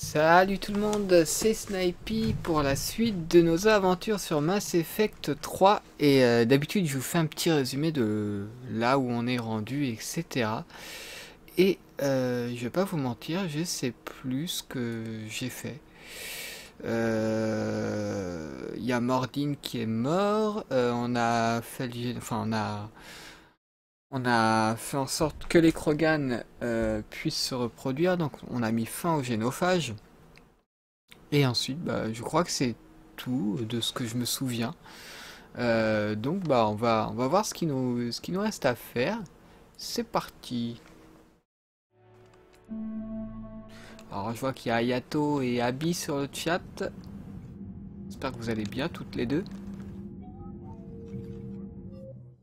Salut tout le monde, c'est Snipey pour la suite de nos aventures sur Mass Effect 3 et d'habitude je vous fais un petit résumé de là où on est rendu, etc. Et je vais pas vous mentir, je sais plus ce que j'ai fait. Il y a Mordin qui est mort, on a fait on a fait en sorte que les Krogan puissent se reproduire, donc on a mis fin au génophage. Et ensuite, je crois que c'est tout de ce que je me souviens. Donc on va voir ce qui nous reste à faire. C'est parti. Alors je vois qu'il y a Ayato et Abby sur le chat. J'espère que vous allez bien toutes les deux.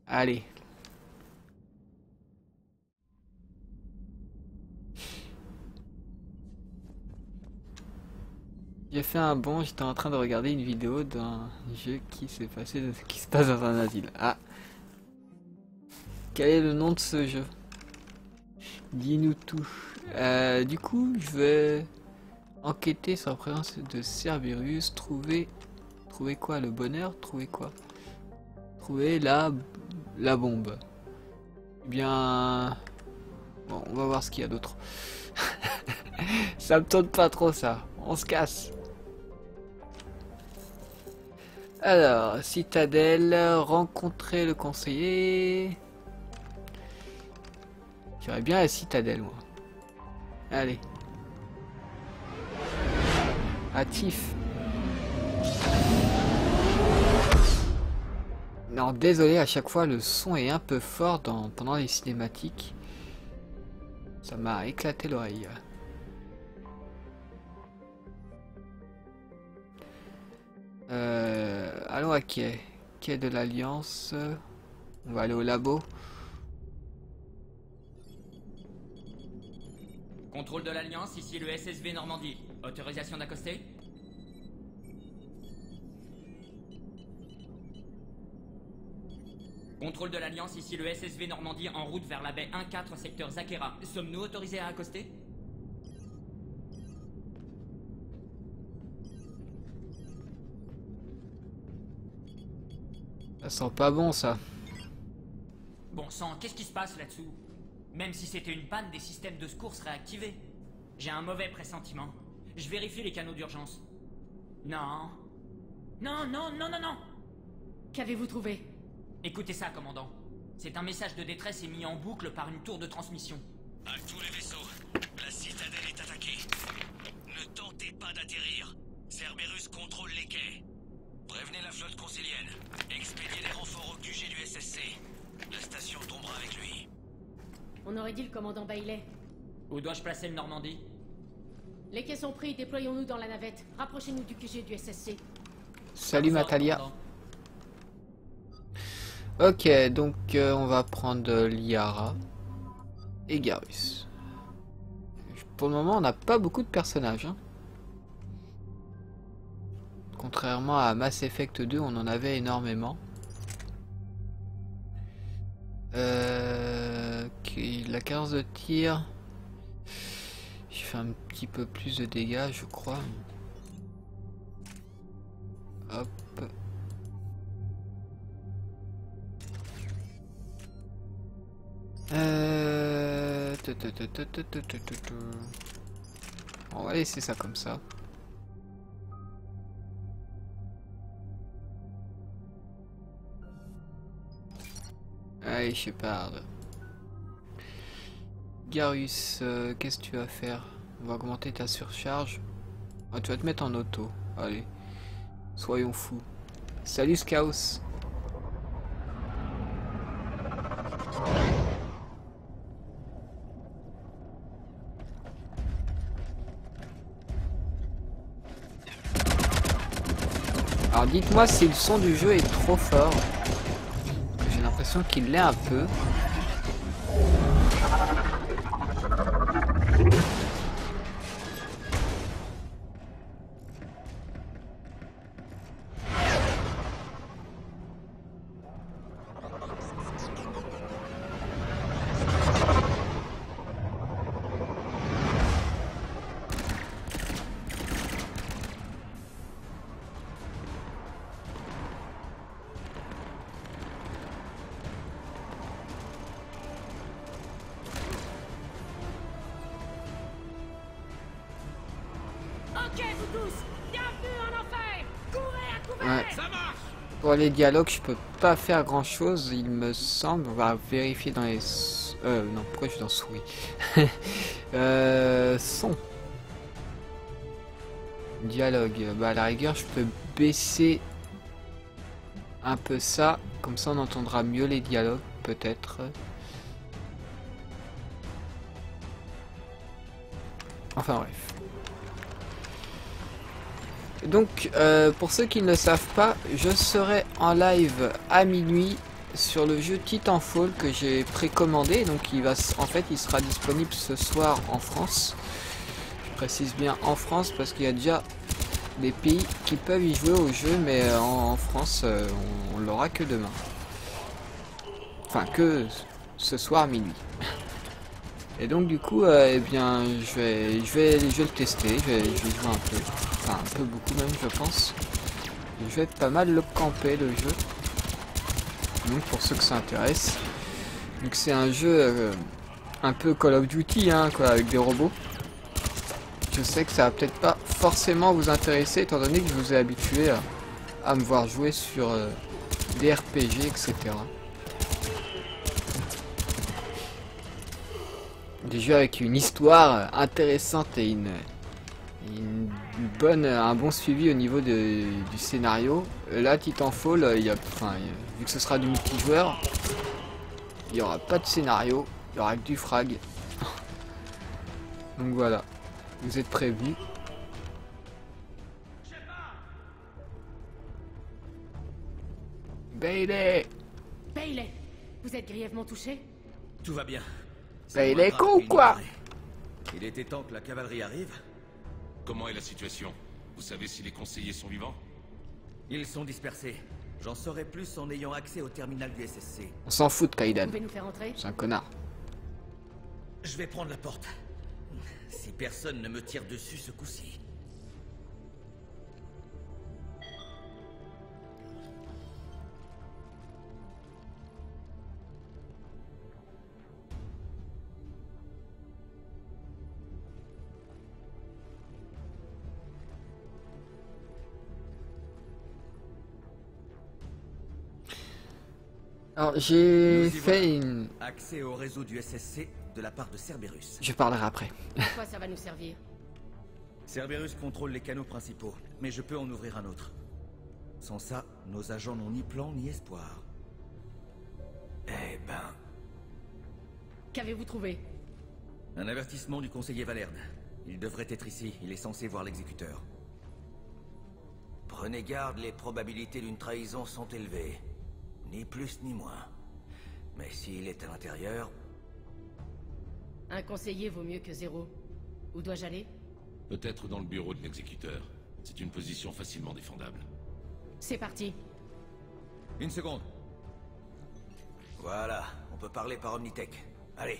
Allez. J'ai fait un bond, j'étais en train de regarder une vidéo d'un jeu qui qui se passe dans un asile. Ah. Quel est le nom de ce jeu? Dis-nous tout. Du coup, je vais enquêter sur la présence de Cerberus, trouver quoi? Le bonheur? Trouver quoi? Trouver la bombe. Eh bien, bon, on va voir ce qu'il y a d'autre. Ça me tente pas trop ça. On se casse. Alors, citadelle, rencontrer le conseiller. J'aimerais bien la citadelle, moi. Allez. Hâtif. Non, désolé, à chaque fois le son est un peu fort pendant les cinématiques. Ça m'a éclaté l'oreille. Allons à quai. Quai de l'Alliance. On va aller au labo. Contrôle de l'Alliance, ici le SSV Normandie. Autorisation d'accoster? Contrôle de l'Alliance, ici le SSV Normandie en route vers la baie 1-4 secteur Zakera. Sommes-nous autorisés à accoster? Ça sent pas bon ça. Bon sang, qu'est-ce qui se passe là-dessous? Même si c'était une panne, des systèmes de secours seraient activés. J'ai un mauvais pressentiment. Je vérifie les canaux d'urgence. Non. Non, non, non, non, non. Qu'avez-vous trouvé? Écoutez ça, commandant. C'est un message de détresse émis en boucle par une tour de transmission. À tous les vaisseaux, la citadelle est attaquée. Ne tentez pas d'atterrir. Cerberus contrôle les quais. Prévenez la flotte consilienne. Expédiez les renforts au QG du SSC. La station tombera avec lui. On aurait dit le commandant Bailey. Où dois-je placer le Normandie? Les quais sont pris, déployons-nous dans la navette. Rapprochez-nous du QG du SSC. Salut Natalia. Ok, donc on va prendre Liara et Garrus. Pour le moment, on n'a pas beaucoup de personnages. Hein. Contrairement à Mass Effect 2, on en avait énormément. La cadence de tir. Je fais un petit peu plus de dégâts, je crois. Hop. On va laisser ça comme ça. Allez, Shepard. Garrus, qu'est-ce que tu vas faire? On va augmenter ta surcharge. Ah, tu vas te mettre en auto. Allez. Soyons fous. Salut Skaus. Alors dites-moi si le son du jeu est trop fort. J'ai l'impression qu'il l'est un peu. Ok, vous tous, bienvenue en enfer. Courez à couvert. Ouais. Pour les dialogues, je peux pas faire grand chose, il me semble. On va vérifier dans les... non, pourquoi je suis dans souris? Son. Dialogue. Bah, à la rigueur, je peux baisser un peu ça. Comme ça, on entendra mieux les dialogues, peut-être. Enfin, bref. Donc, pour ceux qui ne le savent pas, je serai en live à minuit sur le jeu Titanfall que j'ai précommandé. Donc, en fait, il sera disponible ce soir en France. Je précise bien en France parce qu'il y a déjà des pays qui peuvent y jouer au jeu, mais en France, on l'aura que demain. Enfin, que ce soir à minuit. Et donc du coup, eh bien, je vais le tester, je vais jouer un peu, enfin un peu beaucoup même, je pense. Je vais pas mal le camper le jeu. Donc pour ceux que ça intéresse. Donc c'est un jeu un peu Call of Duty, hein, quoi, avec des robots. Je sais que ça va peut-être pas forcément vous intéresser, étant donné que je vous ai habitué à me voir jouer sur des RPG, etc. Des jeux avec une histoire intéressante et un bon suivi au niveau du scénario. Là, Titanfall, vu que ce sera du multijoueur, il n'y aura pas de scénario, il n'y aura que du frag. Donc voilà, vous êtes prévenus. Bailey! Bailey, vous êtes grièvement touché? Tout va bien. Il est con ou quoi? Il était temps que la cavalerie arrive. Comment est la situation? Vous savez si les conseillers sont vivants? Ils sont dispersés. J'en saurai plus en ayant accès au terminal du SSC. On s'en fout de Vous Kaidan. pouvez nous faire entrer? C'est un connard. Je vais prendre la porte. Si personne ne me tire dessus ce coup-ci. Alors j'ai Nous y fait voilà. une... Accès au réseau du SSC de la part de Cerberus. Je parlerai après. À quoi ça va nous servir? Cerberus contrôle les canaux principaux, mais je peux en ouvrir un autre. Sans ça, nos agents n'ont ni plan ni espoir. Eh ben... Qu'avez-vous trouvé? Un avertissement du conseiller Valerne. Il devrait être ici, il est censé voir l'exécuteur. Prenez garde, les probabilités d'une trahison sont élevées. Ni plus ni moins. Mais s'il est à l'intérieur... Un conseiller vaut mieux que zéro. Où dois-je aller? Peut-être dans le bureau de l'exécuteur. C'est une position facilement défendable. C'est parti. Une seconde. Voilà, on peut parler par Omnitech. Allez.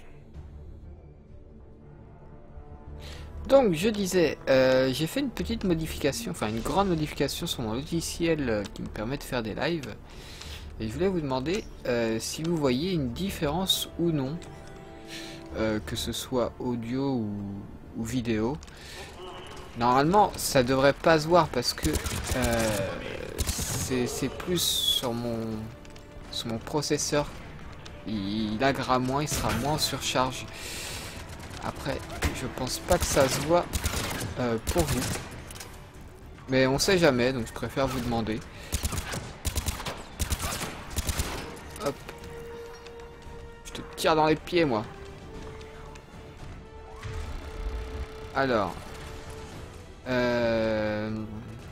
Donc je disais, j'ai fait une petite modification, enfin une grande modification sur mon logiciel qui me permet de faire des lives. Et je voulais vous demander si vous voyez une différence ou non, que ce soit audio ou vidéo. Normalement ça devrait pas se voir parce que c'est plus sur mon processeur. Il aggravera moins, il sera moins en surcharge. Après, je pense pas que ça se voit pour vous. Mais on sait jamais, donc je préfère vous demander. Hop. Je te tire dans les pieds, moi. Alors.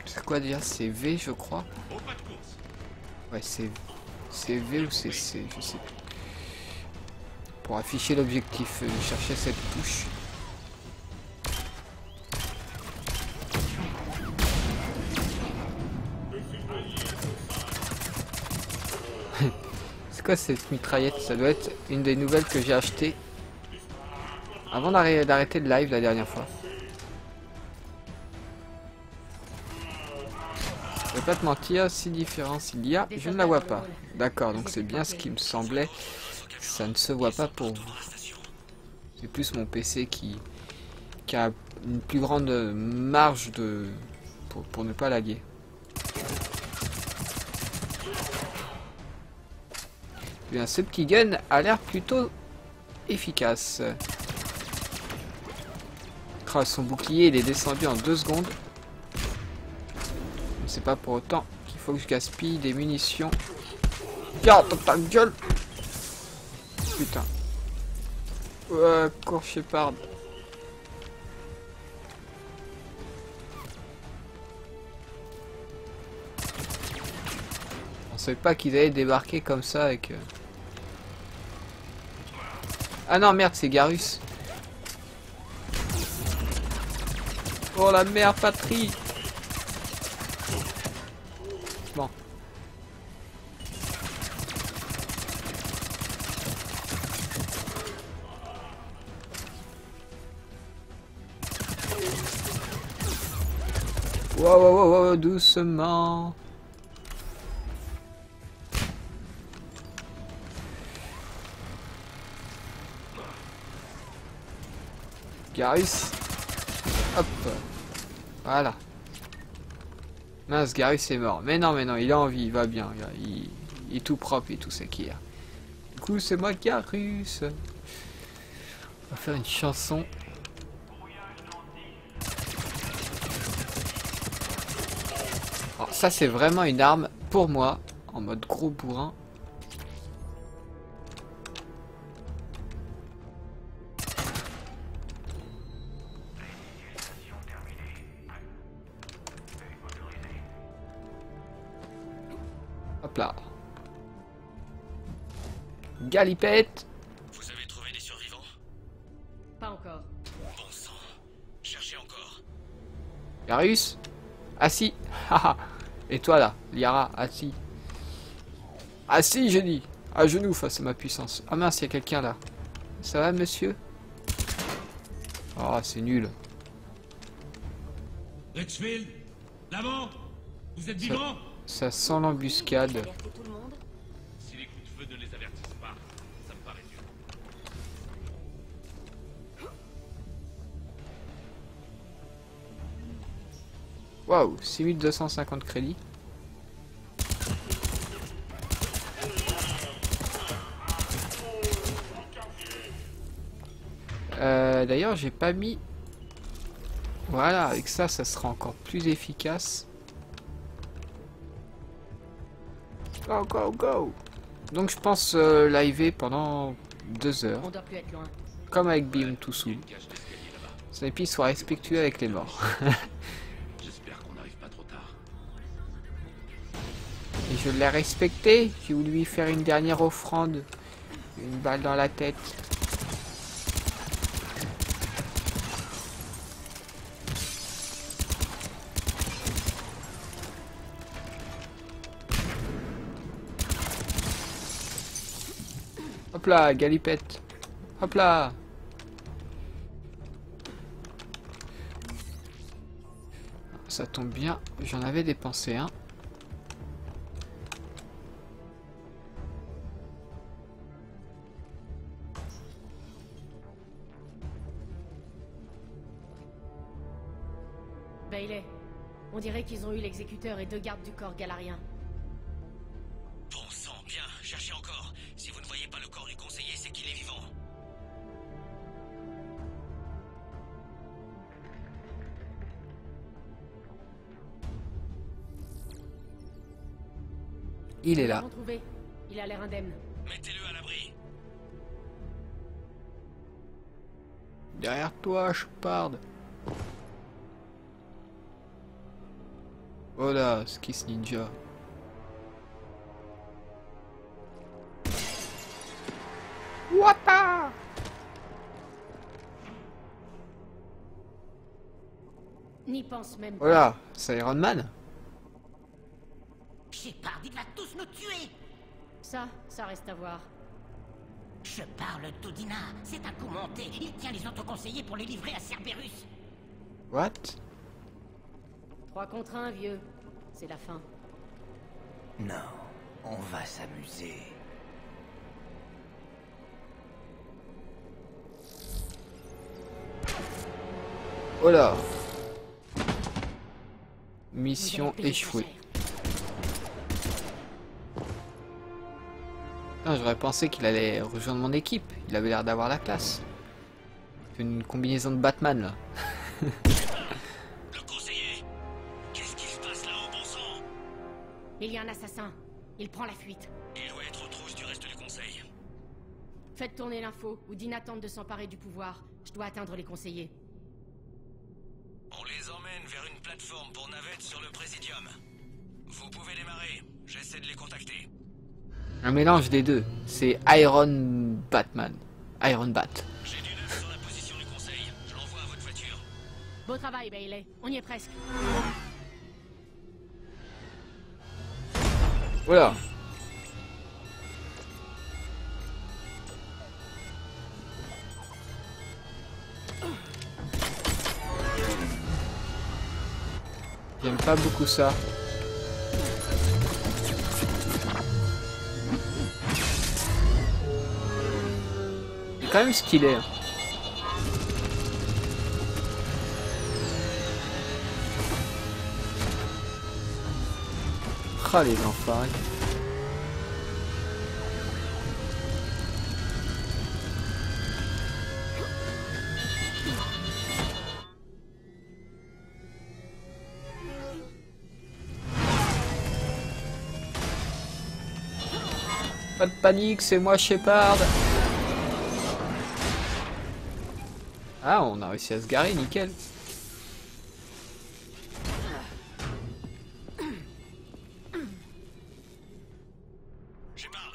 C'est quoi déjà? C'est V, je crois. Ouais, c'est V ou c'est C, je sais plus. Pour afficher l'objectif, je cherchais cette touche. C'est quoi cette mitraillette? Ça doit être une des nouvelles que j'ai achetées avant d'arrêter le live la dernière fois. Je vais pas te mentir, si différence il y a, je ne la vois pas. D'accord, donc c'est bien ce qui me semblait. Ça ne se voit pas pour vous. C'est plus mon PC qui a une plus grande marge de pour ne pas laguer. Eh bien, ce petit gun a l'air plutôt efficace. Son bouclier il est descendu en 2 secondes. C'est pas pour autant qu'il faut que je gaspille des munitions. Garde ta gueule. Putain. Ouais, cours Shepard. On savait pas qu'ils allaient débarquer comme ça avec... Ah non, merde, c'est Garrus. Oh la mère patrie. Bon. Wow, doucement. Garrus. Hop. Voilà. Mince, Garrus est mort. Mais non, il a envie, il va bien. Il est tout propre et tout ça qui est. Du coup, c'est moi Garrus. On va faire une chanson. Alors, ça, c'est vraiment une arme pour moi, en mode gros bourrin. Hop là. Galipette. Vous avez trouvé des survivants? Pas encore. Bon sang. Cherchez encore. Garrus. Assis. Haha. Et toi là, Liara, assis. Assis, je dis. À genoux face à ma puissance. Ah mince, il y a quelqu'un là. Ça va, monsieur? Oh, c'est nul. Redfield, l'avant. Vous êtes vivant? Ça sent l'embuscade. Si les coups de feu ne les avertissent pas, ça me paraît dur. Waouh, 6250 crédits. D'ailleurs, j'ai pas mis... Voilà, avec ça, ça sera encore plus efficace. Go, go, go! Donc je pense live pendant 2 heures. On doit plus être loin. Comme avec Bim tout sous. Snipey soit respectueux avec les morts. J'espère qu'on n'arrive pas trop tard. Et je l'ai respecté. J'ai voulu lui faire une dernière offrande. Une balle dans la tête. Hop là, galipette. Hop là. Ça tombe bien, j'en avais dépensé un. Bailey, on dirait qu'ils ont eu l'exécuteur et 2 gardes du corps galarien. Bon sang, bien. Cherchez encore. Si vous ne voyez pas le corps du conseiller, c'est qu'il est vivant. Il est là. Trouvé. Il a l'air indemne. Mettez-le à l'abri. Derrière toi, Shepard. Voilà, Skis Ninja. Wapa! N'y pense même pas. Voilà, c'est Iron Man. Shepard, il va tous nous tuer. Ça reste à voir. Je parle d'Odina. C'est un coup monté. Il tient les autres conseillers pour les livrer à Cerberus. What? 3 contre 1, vieux. C'est la fin. Non, on va s'amuser. Oh là. Vous Mission allez payer échouée. très cher. Putain, j'aurais pensé qu'il allait rejoindre mon équipe. Il avait l'air d'avoir la classe. C'est une combinaison de Batman là. Le conseiller, qu'est-ce qui se passe là au bon sang? Il y a un assassin. Il prend la fuite. Il doit être aux trousses du reste du conseil. Faites tourner l'info, ou Dina tente de s'emparer du pouvoir. Je dois atteindre les conseillers. On les emmène vers une plateforme pour navettes sur le Présidium. Vous pouvez démarrer, j'essaie de les contacter. Un mélange des deux. C'est Iron Batman. Iron Bat. J'ai du neuf sur la position du conseil, je l'envoie à votre voiture. Beau travail, Bailey. On y est presque. Voilà. J'aime pas beaucoup ça. C'est quand même stylé. Ah les enfoirés. Pas de panique, c'est moi Shepard. Ah, on a réussi à se garer, nickel. Shepard,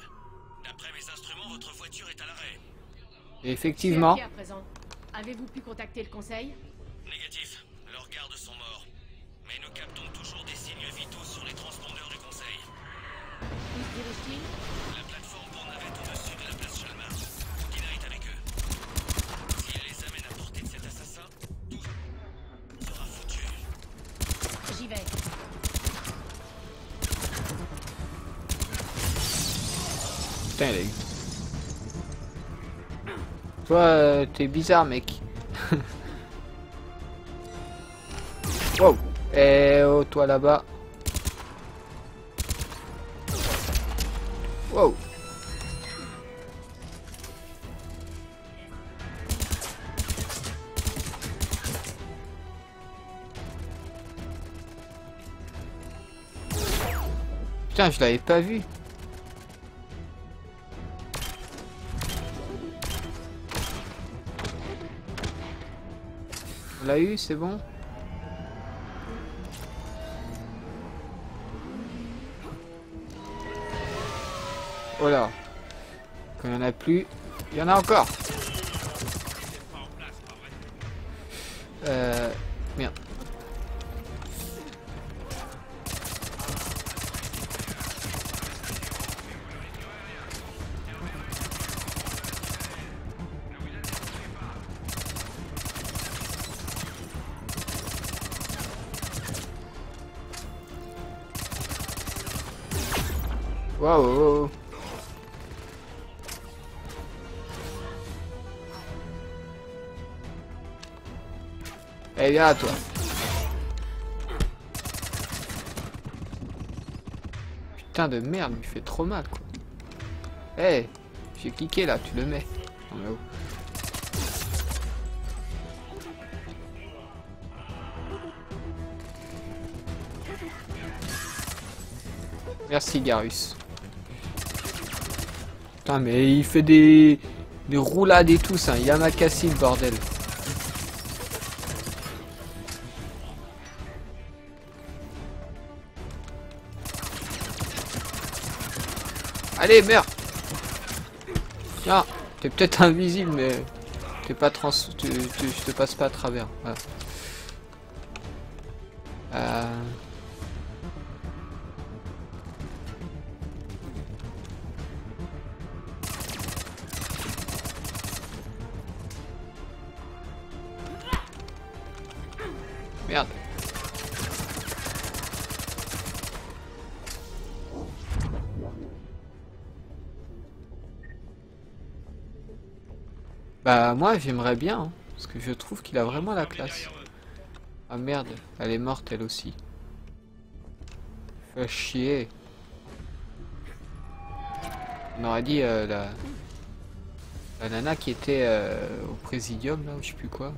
d'après mes instruments, votre voiture est à l'arrêt. Et effectivement. Je suis à pied à présent. Avez-vous pu contacter le conseil? Négatif, leurs gardes sont morts. Mais nous captons toujours des signes vitaux sur les transpondeurs du conseil. Où se dirige-t-il? La plateforme pour navette au-dessus de la place Chalmar. Dina est avec eux. S'ils les amènent à portée de cet assassin, tout sera foutu. J'y vais. Putain, il a eu. Toi, t'es bizarre, mec. Wow. Eh oh, toi là-bas. Wow. Putain, je l'avais pas vu. On l'a eu, c'est bon. Oh là. Quand il n'y en a plus, il y en a encore. Merde. Waouh. Eh viens à toi. Putain de merde, il fait trop mal quoi. Eh, j'ai cliqué là, tu le mets. Non mais oh. Merci Garus. Putain mais il fait des roulades et tout ça, Yamakasi le bordel. Allez, meurs. Tiens, t'es peut-être invisible, mais t'es pas je te passe pas à travers. Voilà. Merde. Bah moi j'aimerais bien, hein, parce que je trouve qu'il a vraiment la classe. Ah merde, elle est morte elle aussi. Fait chier. On aurait dit la nana qui était au présidium là ou je sais plus quoi.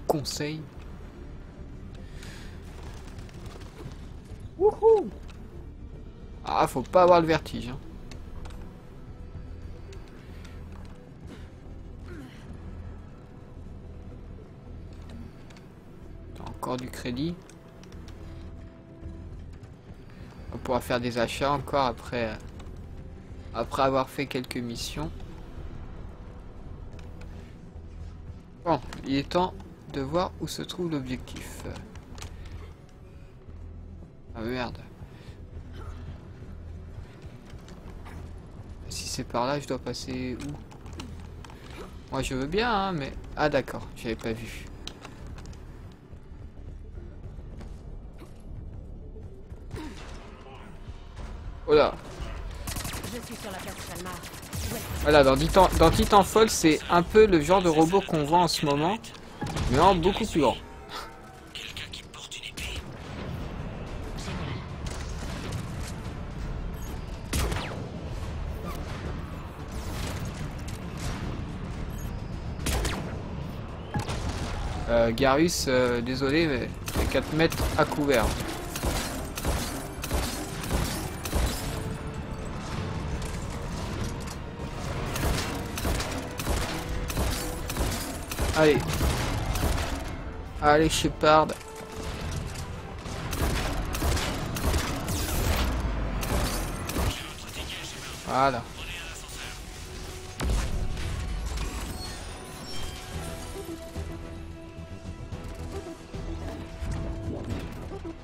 Conseil. Wouhou! Ah, faut pas avoir le vertige. Hein. T'as encore du crédit. On pourra faire des achats encore après avoir fait quelques missions. Bon, il est temps de voir où se trouve l'objectif. Ah merde. Si c'est par là, je dois passer où? Moi je veux bien, hein, mais... Ah d'accord, j'avais pas vu. Oh là. Je suis sur la carte Salmar. Voilà, dans Titanfall, c'est un peu le genre de robot qu'on voit en ce moment, mais en beaucoup plus grand. Quelqu'un qui porte une épée. Garus, désolé, mais il y a 4 mètres à couvert. Allez. Allez, Shepard. Voilà.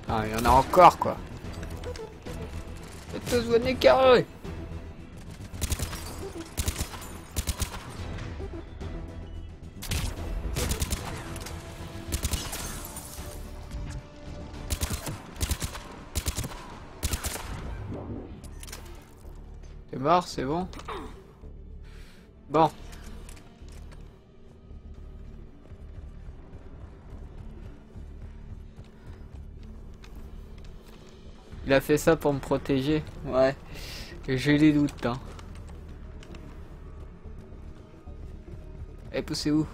Ah, il y en a encore, quoi. Faites tous venez carré. T'es mort, c'est bon? Bon. Il a fait ça pour me protéger. Ouais. J'ai des doutes, hein. Eh, poussez où?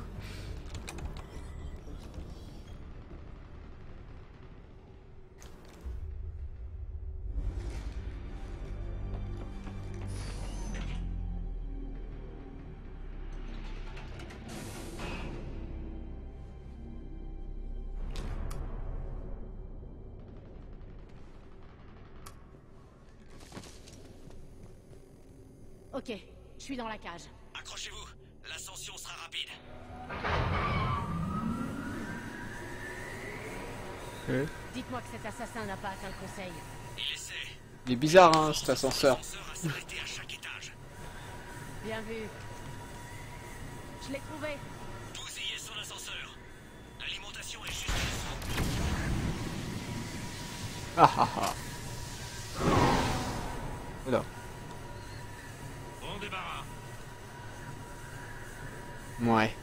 Ok, je suis dans la cage. Accrochez-vous, l'ascension sera rapide. Dites-moi que cet assassin n'a pas atteint le conseil. Il essaie. Il est bizarre, hein, cet ascenseur. L'ascenseur a s'arrêté à chaque étage. Bien vu. Je l'ai trouvé. Bousillez son ascenseur. L'alimentation est juste dessous. Ah ah ah. Oula. Bon débarras. Ouais.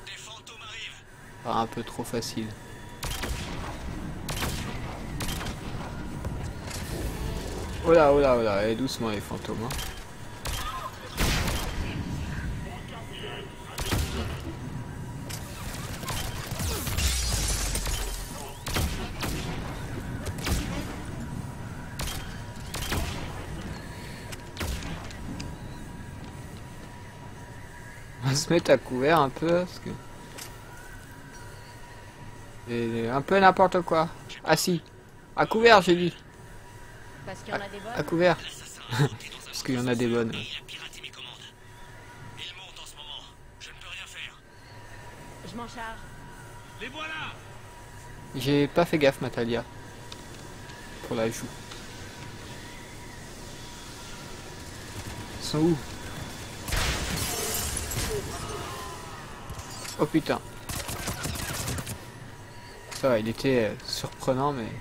Des fantômes arrivent. Pas un peu trop facile. Oh là, oh là, oh là, et doucement les fantômes. Hein. On va se mettre à couvert un peu parce que c'est un peu n'importe quoi. Ah si, à couvert j'ai dit. Parce qu'il y en a des À bonnes. couvert. L'assassin a sauté dans un Parce qu'il y en a des bonnes. Il a piraté mes commandes. Il monte en ce moment. Je ne peux rien faire. Je m'en charge. Les voilà. J'ai pas fait gaffe, Natalia. Pour la joue. Ils sont où? Oh putain. Ça va, il était surprenant, mais...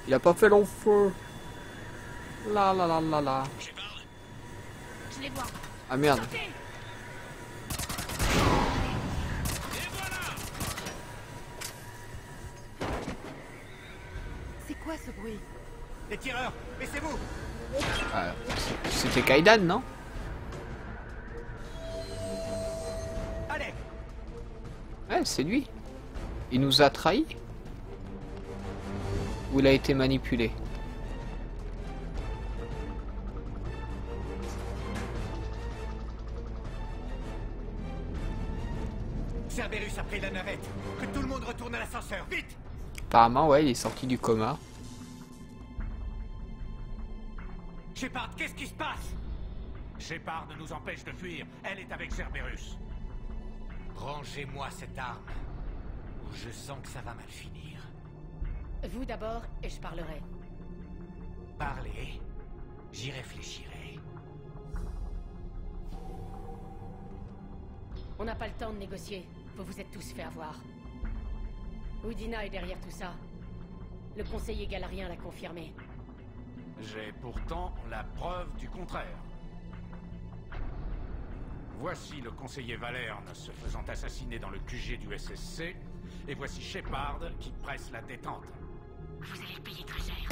Il a pas fait long feu. La la la la la. Je les vois. Ah merde. Oui. Les tireurs, baissez-vous! Ah, c'était Kaidan, non? Allez! Ouais, c'est lui. Il nous a trahis? Ou il a été manipulé? Cerberus a pris la navette. Que tout le monde retourne à l'ascenseur, vite! Apparemment, ouais, il est sorti du coma. Shepard, qu'est-ce qui se passe? Shepard nous empêche de fuir. Elle est avec Cerberus. Rangez-moi cette arme. Ou je sens que ça va mal finir. Vous d'abord, et je parlerai. Parlez. J'y réfléchirai. On n'a pas le temps de négocier. Vous vous êtes tous fait avoir. Udina est derrière tout ça. Le conseiller galarien l'a confirmé. J'ai pourtant la preuve du contraire. Voici le conseiller Valerne se faisant assassiner dans le QG du SSC, et voici Shepard qui presse la détente. Vous allez le payer très cher.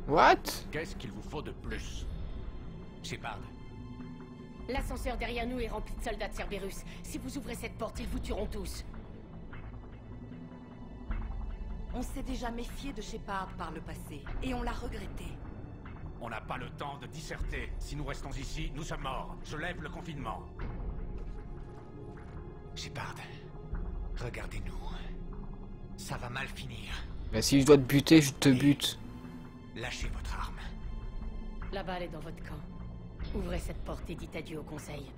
What? Qu'est-ce qu'il vous faut de plus? Shepard, L'ascenseur derrière nous est rempli de soldats de Cerberus. Si vous ouvrez cette porte, ils vous tueront tous. On s'est déjà méfié de Shepard par le passé, et on l'a regretté. On n'a pas le temps de disserter. Si nous restons ici, nous sommes morts. Je lève le confinement. Shepard, regardez-nous. Ça va mal finir. Bah, si je dois te buter, je te bute. Lâchez votre arme. La balle est dans votre camp. Ouvrez cette porte et dites adieu au conseil.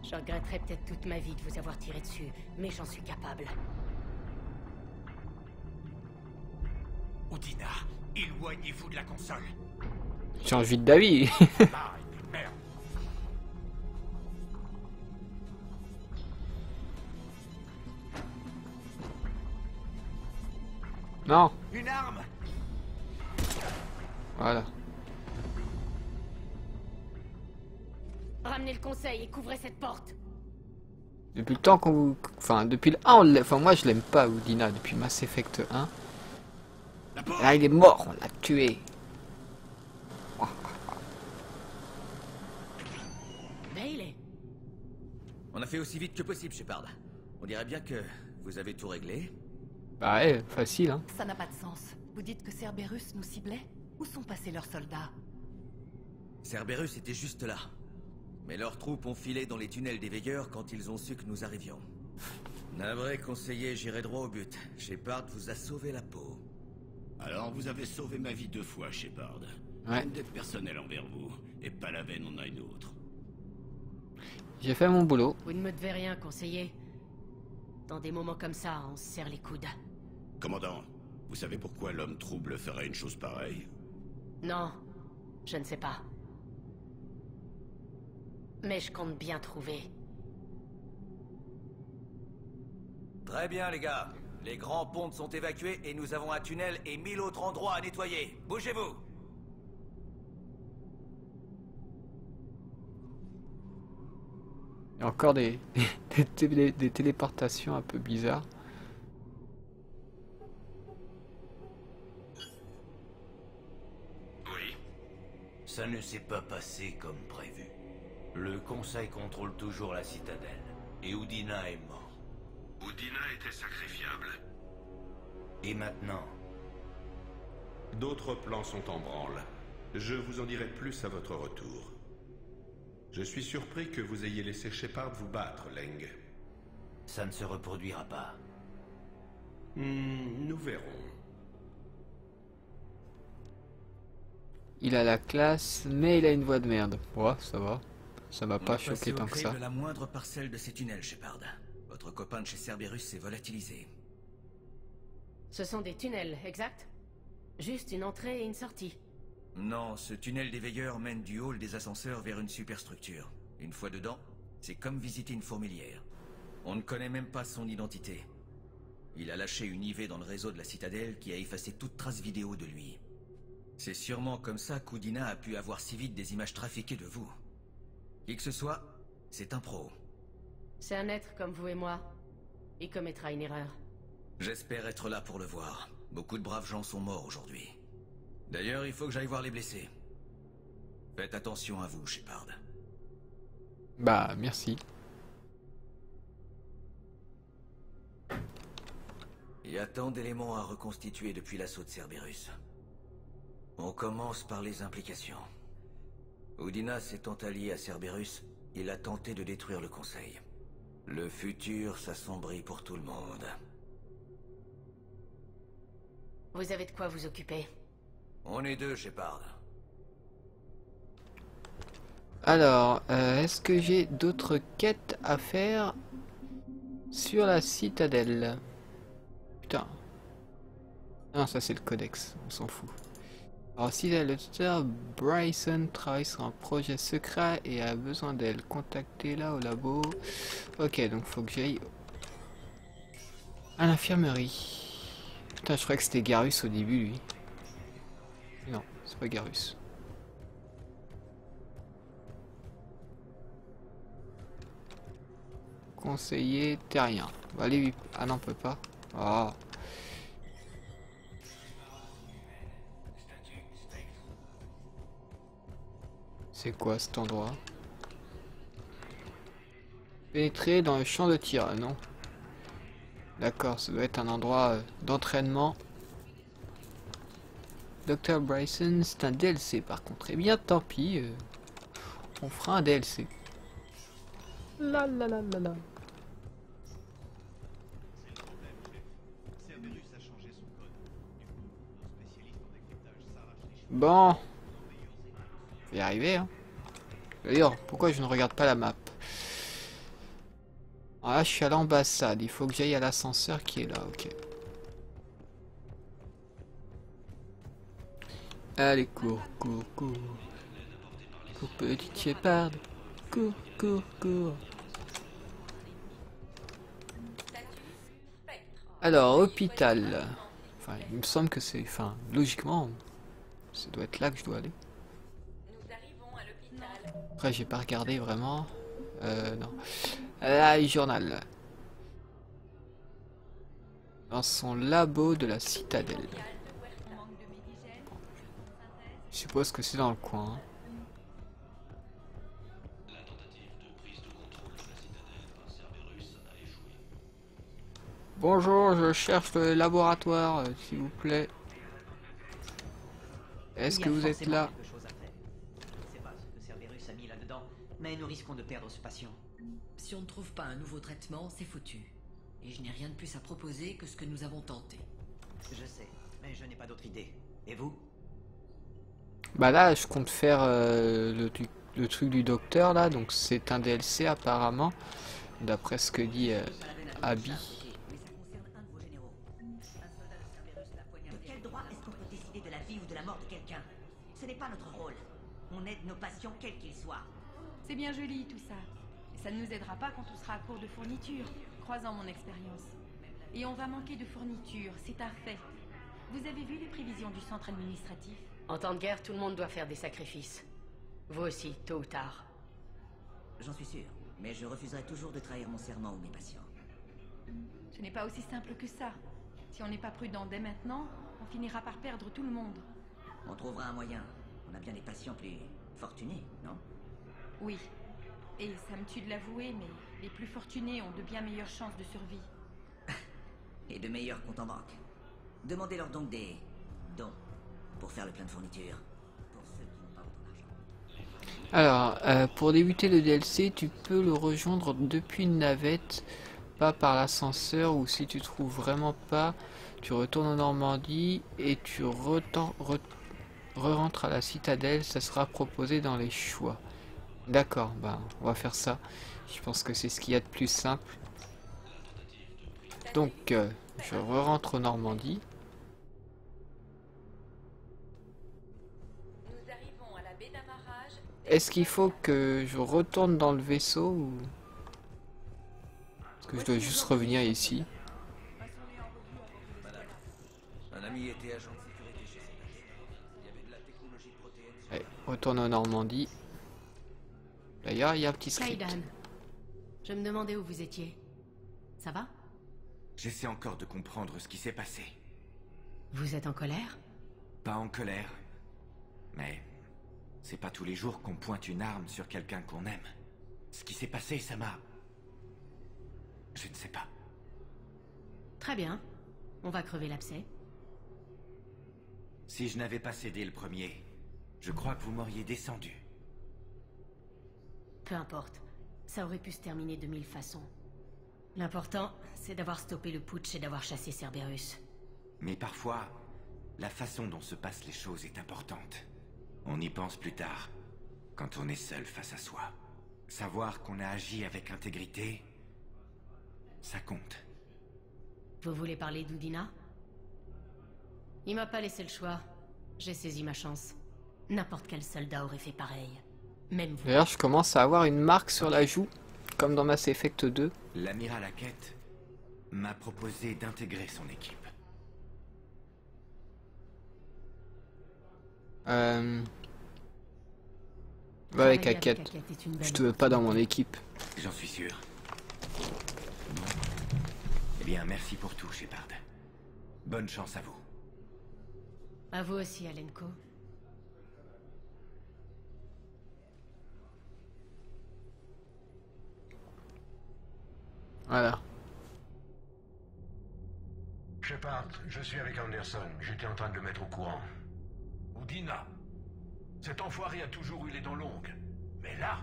Je regretterai peut-être toute ma vie de vous avoir tiré dessus, mais j'en suis capable. Udina, éloignez-vous de la console. J'ai envie d'avis. Ah, et puis merde. Non, Une arme! voilà. Ramenez le conseil et couvrez cette porte. Depuis le temps qu'on vous... Enfin, depuis le 1, on l'a... Enfin, moi, je l'aime pas, Udina, depuis Mass Effect 1. Là, il est mort, on l'a tué. Bailey. On a fait aussi vite que possible, Shepard. On dirait bien que vous avez tout réglé. Bah ouais, facile, hein. Ça n'a pas de sens. Vous dites que Cerberus nous ciblait? Où sont passés leurs soldats? Cerberus était juste là. Mais leurs troupes ont filé dans les tunnels des veilleurs quand ils ont su que nous arrivions. Navré, conseiller, j'irai droit au but. Shepard vous a sauvé la peau. Alors vous avez sauvé ma vie 2 fois, Shepard. Ouais. Une dette personnelle envers vous, et pas la veine en a une autre. J'ai fait mon boulot. Vous ne me devez rien, conseiller. Dans des moments comme ça, on se serre les coudes. Commandant, vous savez pourquoi l'homme trouble ferait une chose pareille? Non, je ne sais pas. Mais je compte bien trouver. Très bien, les gars. Les grands ponts sont évacués et nous avons un tunnel et 1000 autres endroits à nettoyer. Bougez-vous! Il y a encore des téléportations un peu bizarres. Oui. Ça ne s'est pas passé comme prévu. Le Conseil contrôle toujours la citadelle. Et Udina est mort. Udina était sacrifiable. Et maintenant? D'autres plans sont en branle. Je vous en dirai plus à votre retour. Je suis surpris que vous ayez laissé Shepard vous battre, Leng. Ça ne se reproduira pas. Nous verrons. Il a la classe, mais il a une voix de merde. Ouais, ça va. Ça m'a pas choqué tant que ça. de la moindre parcelle de ces tunnels, Shepard. Votre copain de chez Cerberus s'est volatilisé. Ce sont des tunnels, exact? Juste une entrée et une sortie. Non, ce tunnel des veilleurs mène du hall des ascenseurs vers une superstructure. Une fois dedans, c'est comme visiter une fourmilière. On ne connaît même pas son identité. Il a lâché une IV dans le réseau de la citadelle qui a effacé toute trace vidéo de lui. C'est sûrement comme ça qu'Udina a pu avoir si vite des images trafiquées de vous. Qui que ce soit, c'est un pro. C'est un être comme vous et moi. Il commettra une erreur. J'espère être là pour le voir. Beaucoup de braves gens sont morts aujourd'hui. D'ailleurs, il faut que j'aille voir les blessés. Faites attention à vous, Shepard. Bah, merci. Il y a tant d'éléments à reconstituer depuis l'assaut de Cerberus. On commence par les implications. Udina s'étant allié à Cerberus, il a tenté de détruire le Conseil. Le futur s'assombrit pour tout le monde. Vous avez de quoi vous occuper. On est deux, Shepard. Alors, est-ce que j'ai d'autres quêtes à faire sur la citadelle? Putain. Non, ça c'est le codex, on s'en fout. Alors, si le docteur Bryson travaille sur un projet secret et a besoin d'elle, contactez-la au labo. Ok, donc faut que j'aille à l'infirmerie. Putain, je croyais que c'était Garrus au début, lui. Non, c'est pas Garrus. Conseiller terrien. On va aller lui... Ah non, on peut pas. Ah. C'est quoi cet endroit? Pénétrer dans le champ de tir, non? D'accord, ça doit être un endroit d'entraînement. Dr. Bryson, c'est un DLC par contre. Eh bien, tant pis. On fera un DLC. La la la la la. Bon. Je vais y arriver, hein. D'ailleurs, pourquoi je ne regarde pas la map? Ah, je suis à l'ambassade. Il faut que j'aille à l'ascenseur qui est là, ok. Allez, cours, cours, cours. Cours, petit Shepard. Cours, cours, cours. Alors, hôpital. Enfin, il me semble que c'est... Enfin, logiquement, ça doit être là que je dois aller. Après, j'ai pas regardé vraiment. Non. Là, journal. Dans son labo de la citadelle. Je suppose que c'est dans le coin. Hein. Bonjour, je cherche le laboratoire, s'il vous plaît. Est-ce que vous êtes là? Je sais pas ce que Cerberus a mis là-dedans, mais nous risquons de perdre ce patient. Si on ne trouve pas un nouveau traitement, c'est foutu. Et je n'ai rien de plus à proposer que ce que nous avons tenté. Je sais, mais je n'ai pas d'autre idée. Et vous? Bah là, je compte faire le truc du docteur là, donc c'est un DLC apparemment, d'après ce que dit Abby. De quel droit est-ce qu'on peut décider de la vie ou de la mort de quelqu'un? Ce n'est pas notre rôle. On aide nos patients quels qu'ils soient. C'est bien joli tout ça. Ça ne nous aidera pas quand on sera à court de fournitures, croisant mon expérience. Et on va manquer de fournitures, c'est un fait. Vous avez vu les prévisions du centre administratif? En temps de guerre, tout le monde doit faire des sacrifices. Vous aussi, tôt ou tard. J'en suis sûr, mais je refuserai toujours de trahir mon serment ou mes patients. Ce n'est pas aussi simple que ça. Si on n'est pas prudent dès maintenant, on finira par perdre tout le monde. On trouvera un moyen. On a bien des patients plus fortunés, non? Oui. Et ça me tue de l'avouer, mais les plus fortunés ont de bien meilleures chances de survie. Et de meilleurs comptes en banque. Demandez-leur donc des dons pour faire le plein de fournitures. Pour ceux qui n'ont pas autant d'argent. Alors, pour débuter le DLC, tu peux le rejoindre depuis une navette, pas par l'ascenseur, ou si tu trouves vraiment pas, tu retournes en Normandie et tu re-rentres à la citadelle, ça sera proposé dans les choix. D'accord, bah on va faire ça. Je pense que c'est ce qu'il y a de plus simple. Donc, je re-rentre en Normandie. Est-ce qu'il faut que je retourne dans le vaisseau ou... Est-ce que je dois juste revenir ici? Un ami était agent de sécurité chez Cerberus. Il y avait de la technologie de protéines. Allez, retourne en Normandie. D'ailleurs, il y a un petit script. Kaidan, je me demandais où vous étiez. Ça va? J'essaie encore de comprendre ce qui s'est passé. Vous êtes en colère? Pas en colère. Mais c'est pas tous les jours qu'on pointe une arme sur quelqu'un qu'on aime. Ce qui s'est passé, ça m'a... Je ne sais pas. Très bien. On va crever l'abcès. Si je n'avais pas cédé le premier, je crois que vous m'auriez descendu. Peu importe. Ça aurait pu se terminer de 1000 façons. L'important, c'est d'avoir stoppé le putsch et d'avoir chassé Cerberus. Mais parfois, la façon dont se passent les choses est importante. On y pense plus tard, quand on est seul face à soi. Savoir qu'on a agi avec intégrité, ça compte. Vous voulez parler d'Udina? Il m'a pas laissé le choix. J'ai saisi ma chance. N'importe quel soldat aurait fait pareil. Même vous. D'ailleurs, je commence à avoir une marque sur la joue, comme dans Mass Effect 2. L'amiral Hackett m'a proposé d'intégrer son équipe. Ouais, avec Hackett. Je te veux pas dans mon équipe. J'en suis sûr. Bon. Eh bien, merci pour tout, Shepard. Bonne chance à vous. À vous aussi, Alenko. Voilà. Shepard, je suis avec Anderson. J'étais en train de le mettre au courant. Udina. Cet enfoiré a toujours eu les dents longues. Mais là...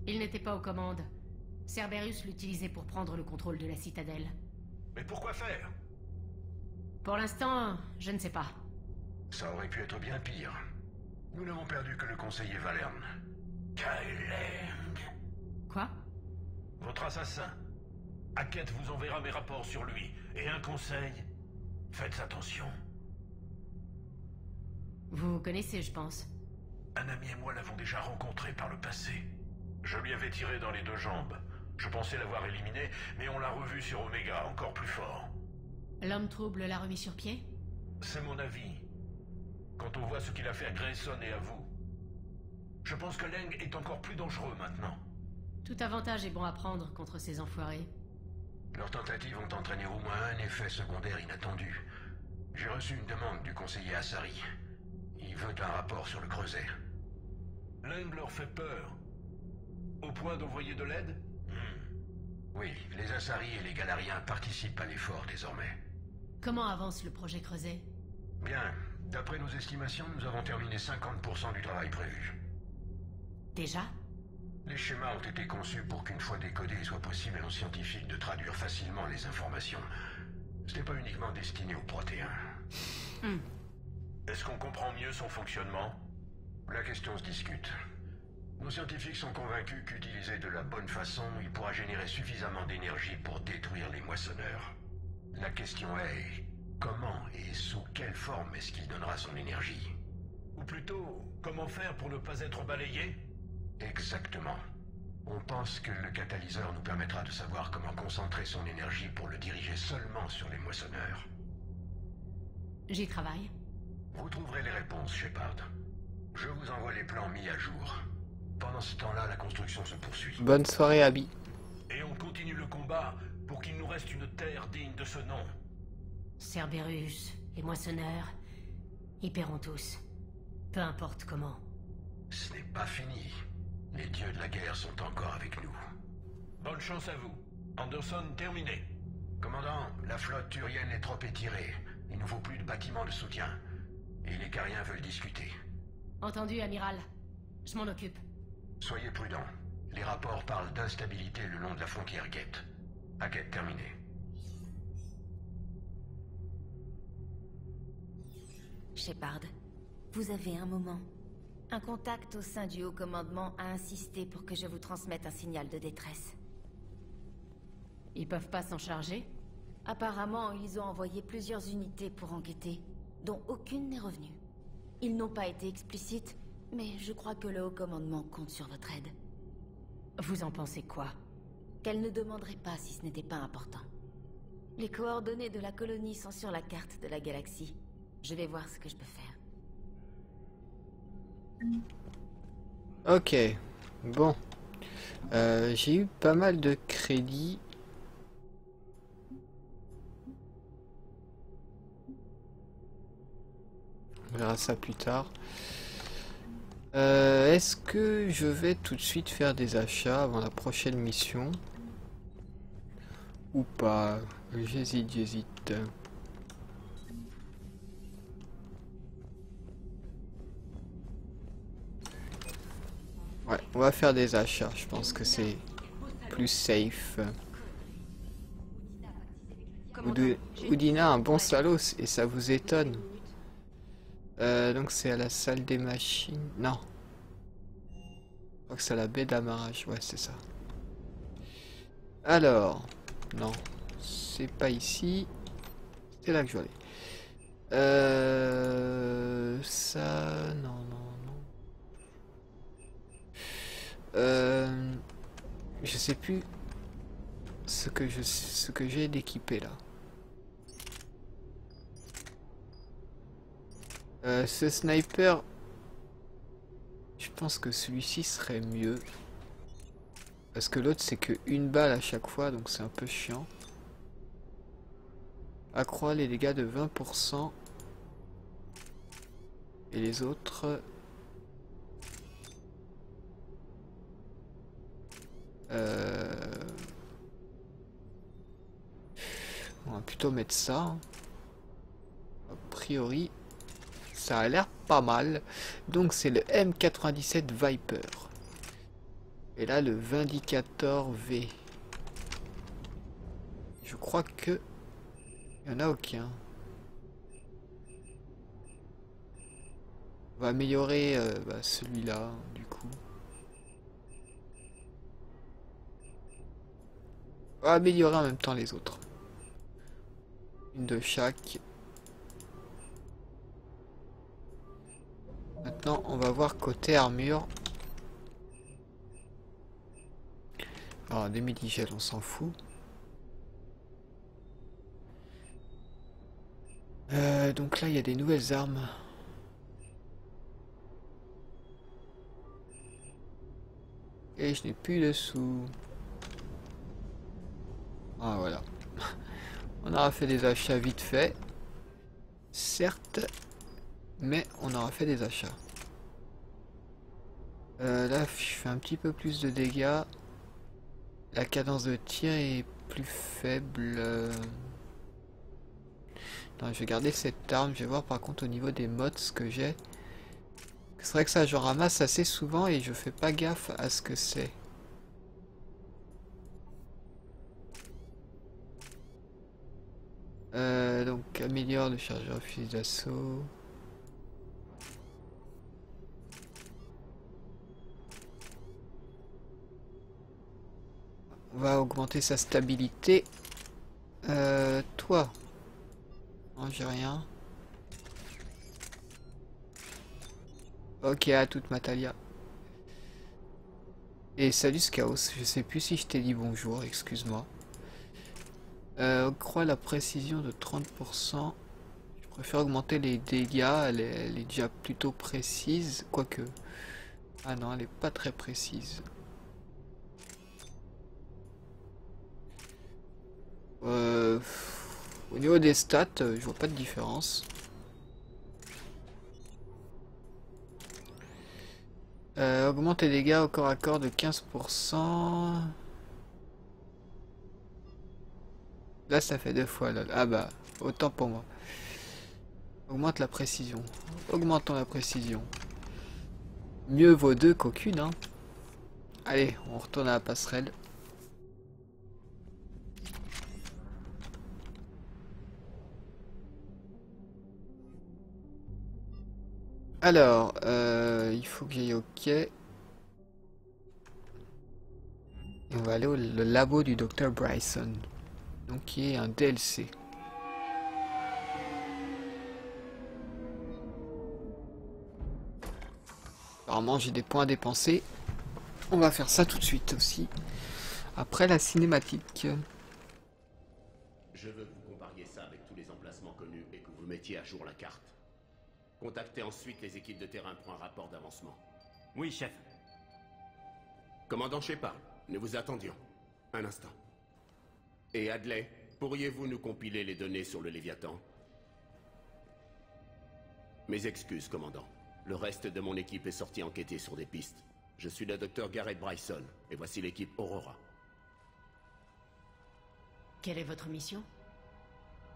Il n'était pas aux commandes. Cerberus l'utilisait pour prendre le contrôle de la citadelle. Mais pourquoi faire? Pour l'instant, je ne sais pas. Ça aurait pu être bien pire. Nous n'avons perdu que le conseiller Valerne. Kyleng. Quoi? Votre assassin. Hackett vous enverra mes rapports sur lui. Et un conseil, faites attention. Vous vous connaissez, je pense. Un ami et moi l'avons déjà rencontré par le passé. Je lui avais tiré dans les 2 jambes. Je pensais l'avoir éliminé, mais on l'a revu sur Omega, encore plus fort. L'homme trouble l'a remis sur pied? C'est mon avis. Quand on voit ce qu'il a fait à Grayson et à vous. Je pense que Leng est encore plus dangereux maintenant. Tout avantage est bon à prendre contre ces enfoirés. Leurs tentatives ont entraîné au moins un effet secondaire inattendu. J'ai reçu une demande du conseiller Assari. Il veut un rapport sur le creuset. Leng leur fait peur. Au point d'envoyer de l'aide? Oui, les Assari et les Galariens participent à l'effort désormais. Comment avance le projet Creuset? Bien. D'après nos estimations, nous avons terminé 50% du travail prévu. Déjà? Les schémas ont été conçus pour qu'une fois décodés, il soit possible aux scientifiques de traduire facilement les informations. Ce n'est pas uniquement destiné aux Protéens. Est-ce qu'on comprend mieux son fonctionnement? La question se discute. Nos scientifiques sont convaincus qu'utilisé de la bonne façon, il pourra générer suffisamment d'énergie pour détruire les moissonneurs. La question est... comment et sous quelle forme est-ce qu'il donnera son énergie? Ou plutôt, comment faire pour ne pas être balayé? Exactement. On pense que le catalyseur nous permettra de savoir comment concentrer son énergie pour le diriger seulement sur les moissonneurs. J'y travaille. Vous trouverez les réponses, Shepard. Je vous envoie les plans mis à jour. Pendant ce temps-là, la construction se poursuit. Bonne soirée, Abby. Et on continue le combat pour qu'il nous reste une terre digne de ce nom. Cerberus, les moissonneurs, ils paieront tous. Peu importe comment. Ce n'est pas fini. Les dieux de la guerre sont encore avec nous. Bonne chance à vous. Anderson, terminé. Commandant, la flotte turienne est trop étirée. Il nous faut plus de bâtiments de soutien. Et les Cariens veulent discuter. Entendu, amiral. Je m'en occupe. Soyez prudents. Les rapports parlent d'instabilité le long de la frontière Geth. Hackett terminé. Shepard, vous avez un moment. Un contact au sein du haut commandement a insisté pour que je vous transmette un signal de détresse. Ils peuvent pas s'en charger? Apparemment, ils ont envoyé plusieurs unités pour enquêter, dont aucune n'est revenue. Ils n'ont pas été explicites, mais je crois que le haut commandement compte sur votre aide. Vous en pensez quoi? Qu'elle ne demanderait pas si ce n'était pas important. Les coordonnées de la colonie sont sur la carte de la galaxie. Je vais voir ce que je peux faire. Ok, bon. J'ai eu pas mal de crédits. On verra ça plus tard. Est-ce que je vais tout de suite faire des achats avant la prochaine mission? Ou pas? J'hésite. Ouais, on va faire des achats. Je pense que c'est plus safe. Udina, un bon salaud, et ça vous étonne. Donc c'est à la salle des machines. Non. Je crois que c'est à la baie d'amarrage. Ouais, c'est ça. Alors. Non. C'est pas ici. C'est là que je vais aller. Ça. Non, non. Je sais plus ce que j'ai d'équipé là. Ce sniper, je pense que celui-ci serait mieux. Parce que l'autre c'est que une balle à chaque fois, donc c'est un peu chiant. Accroît les dégâts de 20%. Et les autres... On va plutôt mettre ça. A priori, ça a l'air pas mal. Donc c'est le M97 Viper. Et là le Vindicator V. Je crois que il n'y en a aucun. On va améliorer celui-là du coup. On va améliorer en même temps les autres. Une de chaque. Maintenant, on va voir côté armure. Alors, des midi-gels, on s'en fout. Donc là, il y a des nouvelles armes. Et je n'ai plus de sous. Ah, voilà. On aura fait des achats vite fait. Certes. Mais on aura fait des achats. Là, je fais un petit peu plus de dégâts. La cadence de tir est plus faible. Non, je vais garder cette arme. Je vais voir par contre au niveau des mods ce que j'ai. C'est vrai que ça, j'en ramasse assez souvent et je fais pas gaffe à ce que c'est. Donc, améliore le chargeur fusil d'assaut. On va augmenter sa stabilité. Toi. Non, j'ai rien. Ok, à toute Matalia. Et salut Skaos, je sais plus si je t'ai dit bonjour, excuse-moi. Accroît la précision de 30%. Je préfère augmenter les dégâts, elle est déjà plutôt précise, quoique... Ah non, elle est pas très précise. Au niveau des stats, je vois pas de différence. Augmente les dégâts au corps à corps de 15%. Là, ça fait 2 fois. Là. Ah bah, autant pour moi. Augmente la précision. Augmentons la précision. Mieux vaut 2 qu'aucune. Hein. Allez, on retourne à la passerelle. Alors, il faut que j'aille au quai. Et on va aller au labo du Dr Bryson. Donc qui est un DLC. Apparemment j'ai des points à dépenser. On va faire ça tout de suite aussi. Après la cinématique. Je veux que vous compariez ça avec tous les emplacements connus et que vous mettiez à jour la carte. Contactez ensuite les équipes de terrain pour un rapport d'avancement. Oui, chef. Commandant Shepard, nous vous attendions. Un instant. Et Hadley, pourriez-vous nous compiler les données sur le Léviathan? Mes excuses, commandant. Le reste de mon équipe est sorti enquêter sur des pistes. Je suis le docteur Garrett Bryson, et voici l'équipe Aurora. Quelle est votre mission?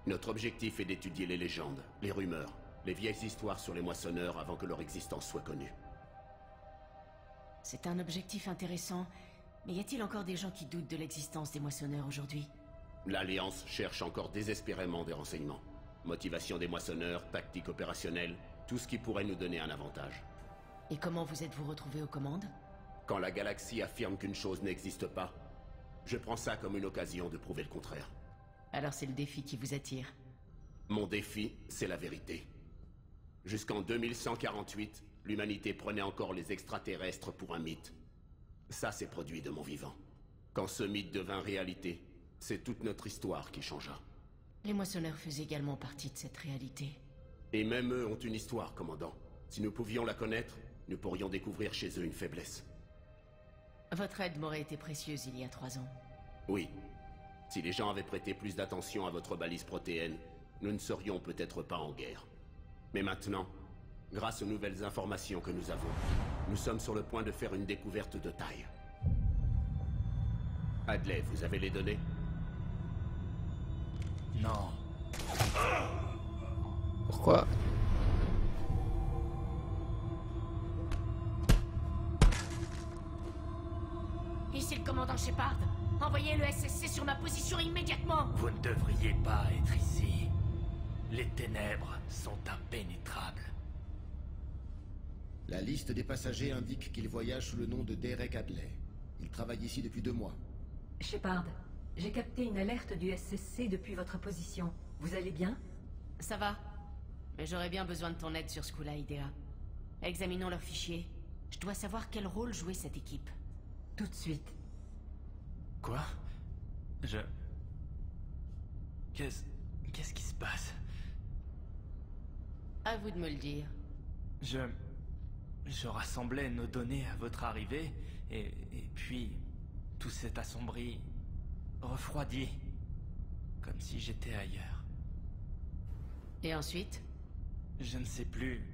Notre objectif est d'étudier les légendes, les rumeurs, les vieilles histoires sur les moissonneurs avant que leur existence soit connue. C'est un objectif intéressant, mais y a-t-il encore des gens qui doutent de l'existence des moissonneurs aujourd'hui? L'Alliance cherche encore désespérément des renseignements. Motivation des moissonneurs, tactique opérationnelle, tout ce qui pourrait nous donner un avantage. Et comment vous êtes-vous retrouvé aux commandes? Quand la galaxie affirme qu'une chose n'existe pas, je prends ça comme une occasion de prouver le contraire. Alors c'est le défi qui vous attire? Mon défi, c'est la vérité. Jusqu'en 2148, l'humanité prenait encore les extraterrestres pour un mythe. Ça s'est produit de mon vivant. Quand ce mythe devint réalité, c'est toute notre histoire qui changea. Les moissonneurs faisaient également partie de cette réalité. Et même eux ont une histoire, commandant. Si nous pouvions la connaître, nous pourrions découvrir chez eux une faiblesse. Votre aide m'aurait été précieuse il y a 3 ans. Oui. Si les gens avaient prêté plus d'attention à votre balise protéenne, nous ne serions peut-être pas en guerre. Mais maintenant, grâce aux nouvelles informations que nous avons, nous sommes sur le point de faire une découverte de taille. Hadley, vous avez les données? Non. Pourquoi? Ici le commandant Shepard. Envoyez le SSC sur ma position immédiatement. Vous ne devriez pas être ici. Les ténèbres sont impénétrables. La liste des passagers indique qu'il voyage sous le nom de Derek Hadley. Il travaille ici depuis 2 mois. Shepard, j'ai capté une alerte du SSC depuis votre position. Vous allez bien? Ça va. Mais j'aurais bien besoin de ton aide sur ce coup-là, Idea. Examinons leurs fichiers. Je dois savoir quel rôle jouait cette équipe. Tout de suite. Quoi? Qu'est-ce qui se passe? À vous de me le dire. Je rassemblais nos données à votre arrivée, et puis tout s'est assombri, refroidi, comme si j'étais ailleurs. Et ensuite? Je ne sais plus.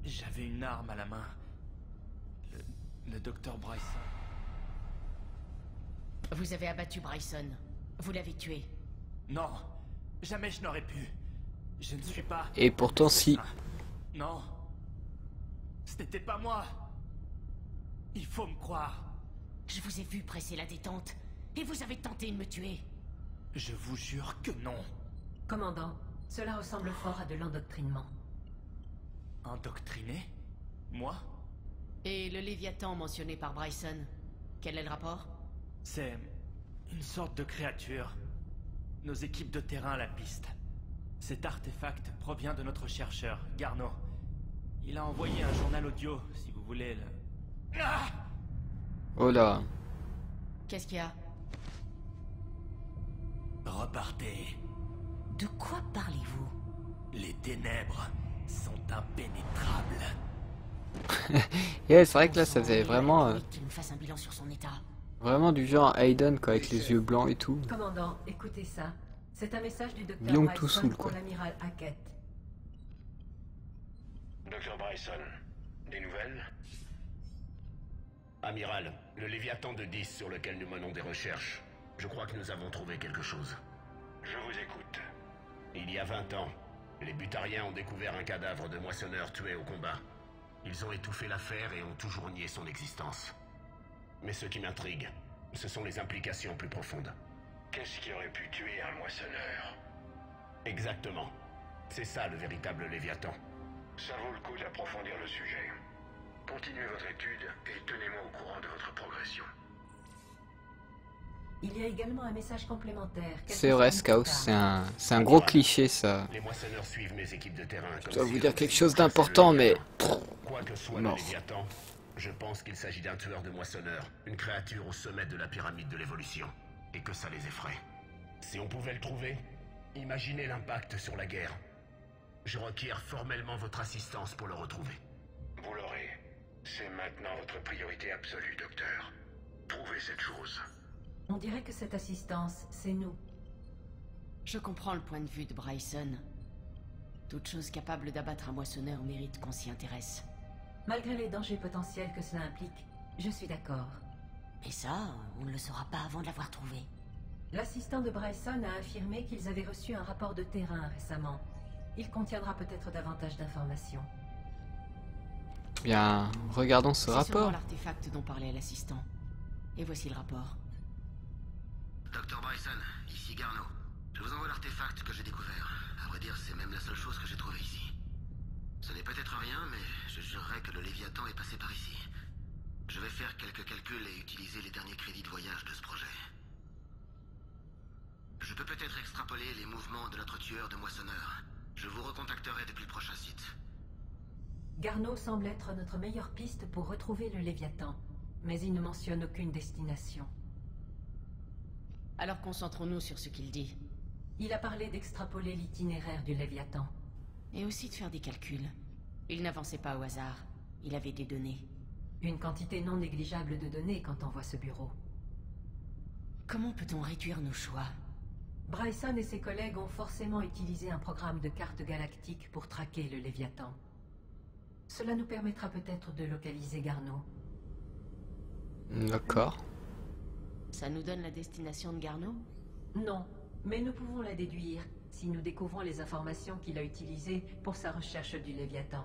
J'avais une arme à la main. Le docteur Bryson. Vous avez abattu Bryson. Vous l'avez tué. Non, jamais je n'aurais pu. Je ne suis pas... Et pourtant si. Non. Ce n'était pas moi. Il faut me croire. Je vous ai vu presser la détente, et vous avez tenté de me tuer. Je vous jure que non. Commandant, cela ressemble fort à de l'endoctrinement. Endoctriné? Moi? Et le Léviathan mentionné par Bryson, quel est le rapport? C'est une sorte de créature. Nos équipes de terrain la pistent. Cet artefact provient de notre chercheur, Garneau. Il a envoyé un journal audio, si vous voulez le... Ah! Oh là. Qu'est-ce qu'il y a? Repartez. De quoi parlez-vous? Les ténèbres sont impénétrables. Yeah, c'est vrai que là ça faisait vraiment... Qu'il me fasse un bilan sur son état. Vraiment du genre Hayden quoi, avec les yeux blancs et tout. Commandant, écoutez ça. C'est un message du docteur Lion tout Bryson saoul, pour quoi. l'amiral Hackett. Docteur Bryson, des nouvelles? Amiral, le Léviathan de 10 sur lequel nous menons des recherches. Je crois que nous avons trouvé quelque chose. Je vous écoute. Il y a 20 ans, les Butariens ont découvert un cadavre de moissonneur tué au combat. Ils ont étouffé l'affaire et ont toujours nié son existence. Mais ce qui m'intrigue, ce sont les implications plus profondes. Qu'est-ce qui aurait pu tuer un moissonneur? Exactement. C'est ça le véritable Léviathan. Ça vaut le coup d'approfondir le sujet. Continuez votre étude et tenez-moi au courant de votre progression. Il y a également un message complémentaire. C'est vrai, Scout, c'est un gros cliché ça. Les moissonneurs suivent mes équipes de terrain. Je dois vous dire quelque chose d'important, mais... Quoi que soit le Léviathan, je pense qu'il s'agit d'un tueur de moissonneurs, une créature au sommet de la pyramide de l'évolution, et que ça les effraie. Si on pouvait le trouver, imaginez l'impact sur la guerre. Je requiers formellement votre assistance pour le retrouver. Vous l'aurez. C'est maintenant votre priorité absolue, docteur. Trouvez cette chose. On dirait que cette assistance, c'est nous. Je comprends le point de vue de Bryson. Toute chose capable d'abattre un moissonneur mérite qu'on s'y intéresse. Malgré les dangers potentiels que cela implique, je suis d'accord. Mais ça, on ne le saura pas avant de l'avoir trouvé. L'assistant de Bryson a affirmé qu'ils avaient reçu un rapport de terrain récemment. Il contiendra peut-être davantage d'informations. Bien, regardons ce C'est rapport. sûrement l'artefact dont parlait l'assistant. Et voici le rapport. Dr. Bryson, ici Garneau. Je vous envoie l'artefact que j'ai découvert. À vrai dire, c'est même la seule chose que j'ai trouvée ici. Ce n'est peut-être rien, mais je jurerais que le Léviathan est passé par ici. Je vais faire quelques calculs et utiliser les derniers crédits de voyage de ce projet. Je peux peut-être extrapoler les mouvements de notre tueur de moissonneurs. Je vous recontacterai depuis le prochain site. Garneau semble être notre meilleure piste pour retrouver le Léviathan, mais il ne mentionne aucune destination. Alors concentrons-nous sur ce qu'il dit. Il a parlé d'extrapoler l'itinéraire du Léviathan. Et aussi de faire des calculs. Il n'avançait pas au hasard. Il avait des données. Une quantité non négligeable de données quand on voit ce bureau. Comment peut-on réduire nos choix? Bryson et ses collègues ont forcément utilisé un programme de carte galactique pour traquer le Léviathan. Cela nous permettra peut-être de localiser Garneau. D'accord. Ça nous donne la destination de Garneau? Non, mais nous pouvons la déduire si nous découvrons les informations qu'il a utilisées pour sa recherche du Léviathan.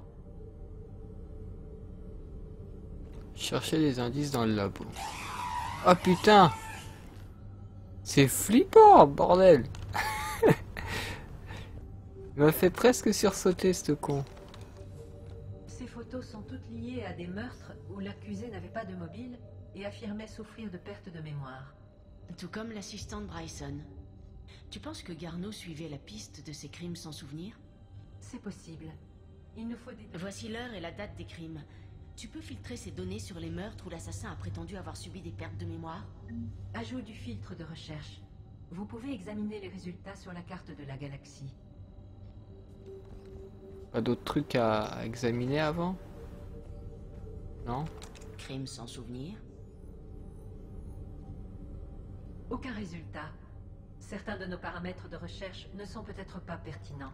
Chercher les indices dans le labo. Oh putain! C'est flippant, bordel! Il m'a fait presque sursauter, ce con. Ces photos sont toutes liées à des meurtres où l'accusé n'avait pas de mobile et affirmait souffrir de perte de mémoire. Tout comme l'assistant de Bryson. Tu penses que Garneau suivait la piste de ces crimes sans souvenir? C'est possible. Il nous faut des... Voici l'heure et la date des crimes. Tu peux filtrer ces données sur les meurtres où l'assassin a prétendu avoir subi des pertes de mémoire? Ajout du filtre de recherche. Vous pouvez examiner les résultats sur la carte de la galaxie. Pas d'autres trucs à examiner avant? Non? Crime sans souvenir? Aucun résultat. Certains de nos paramètres de recherche ne sont peut-être pas pertinents.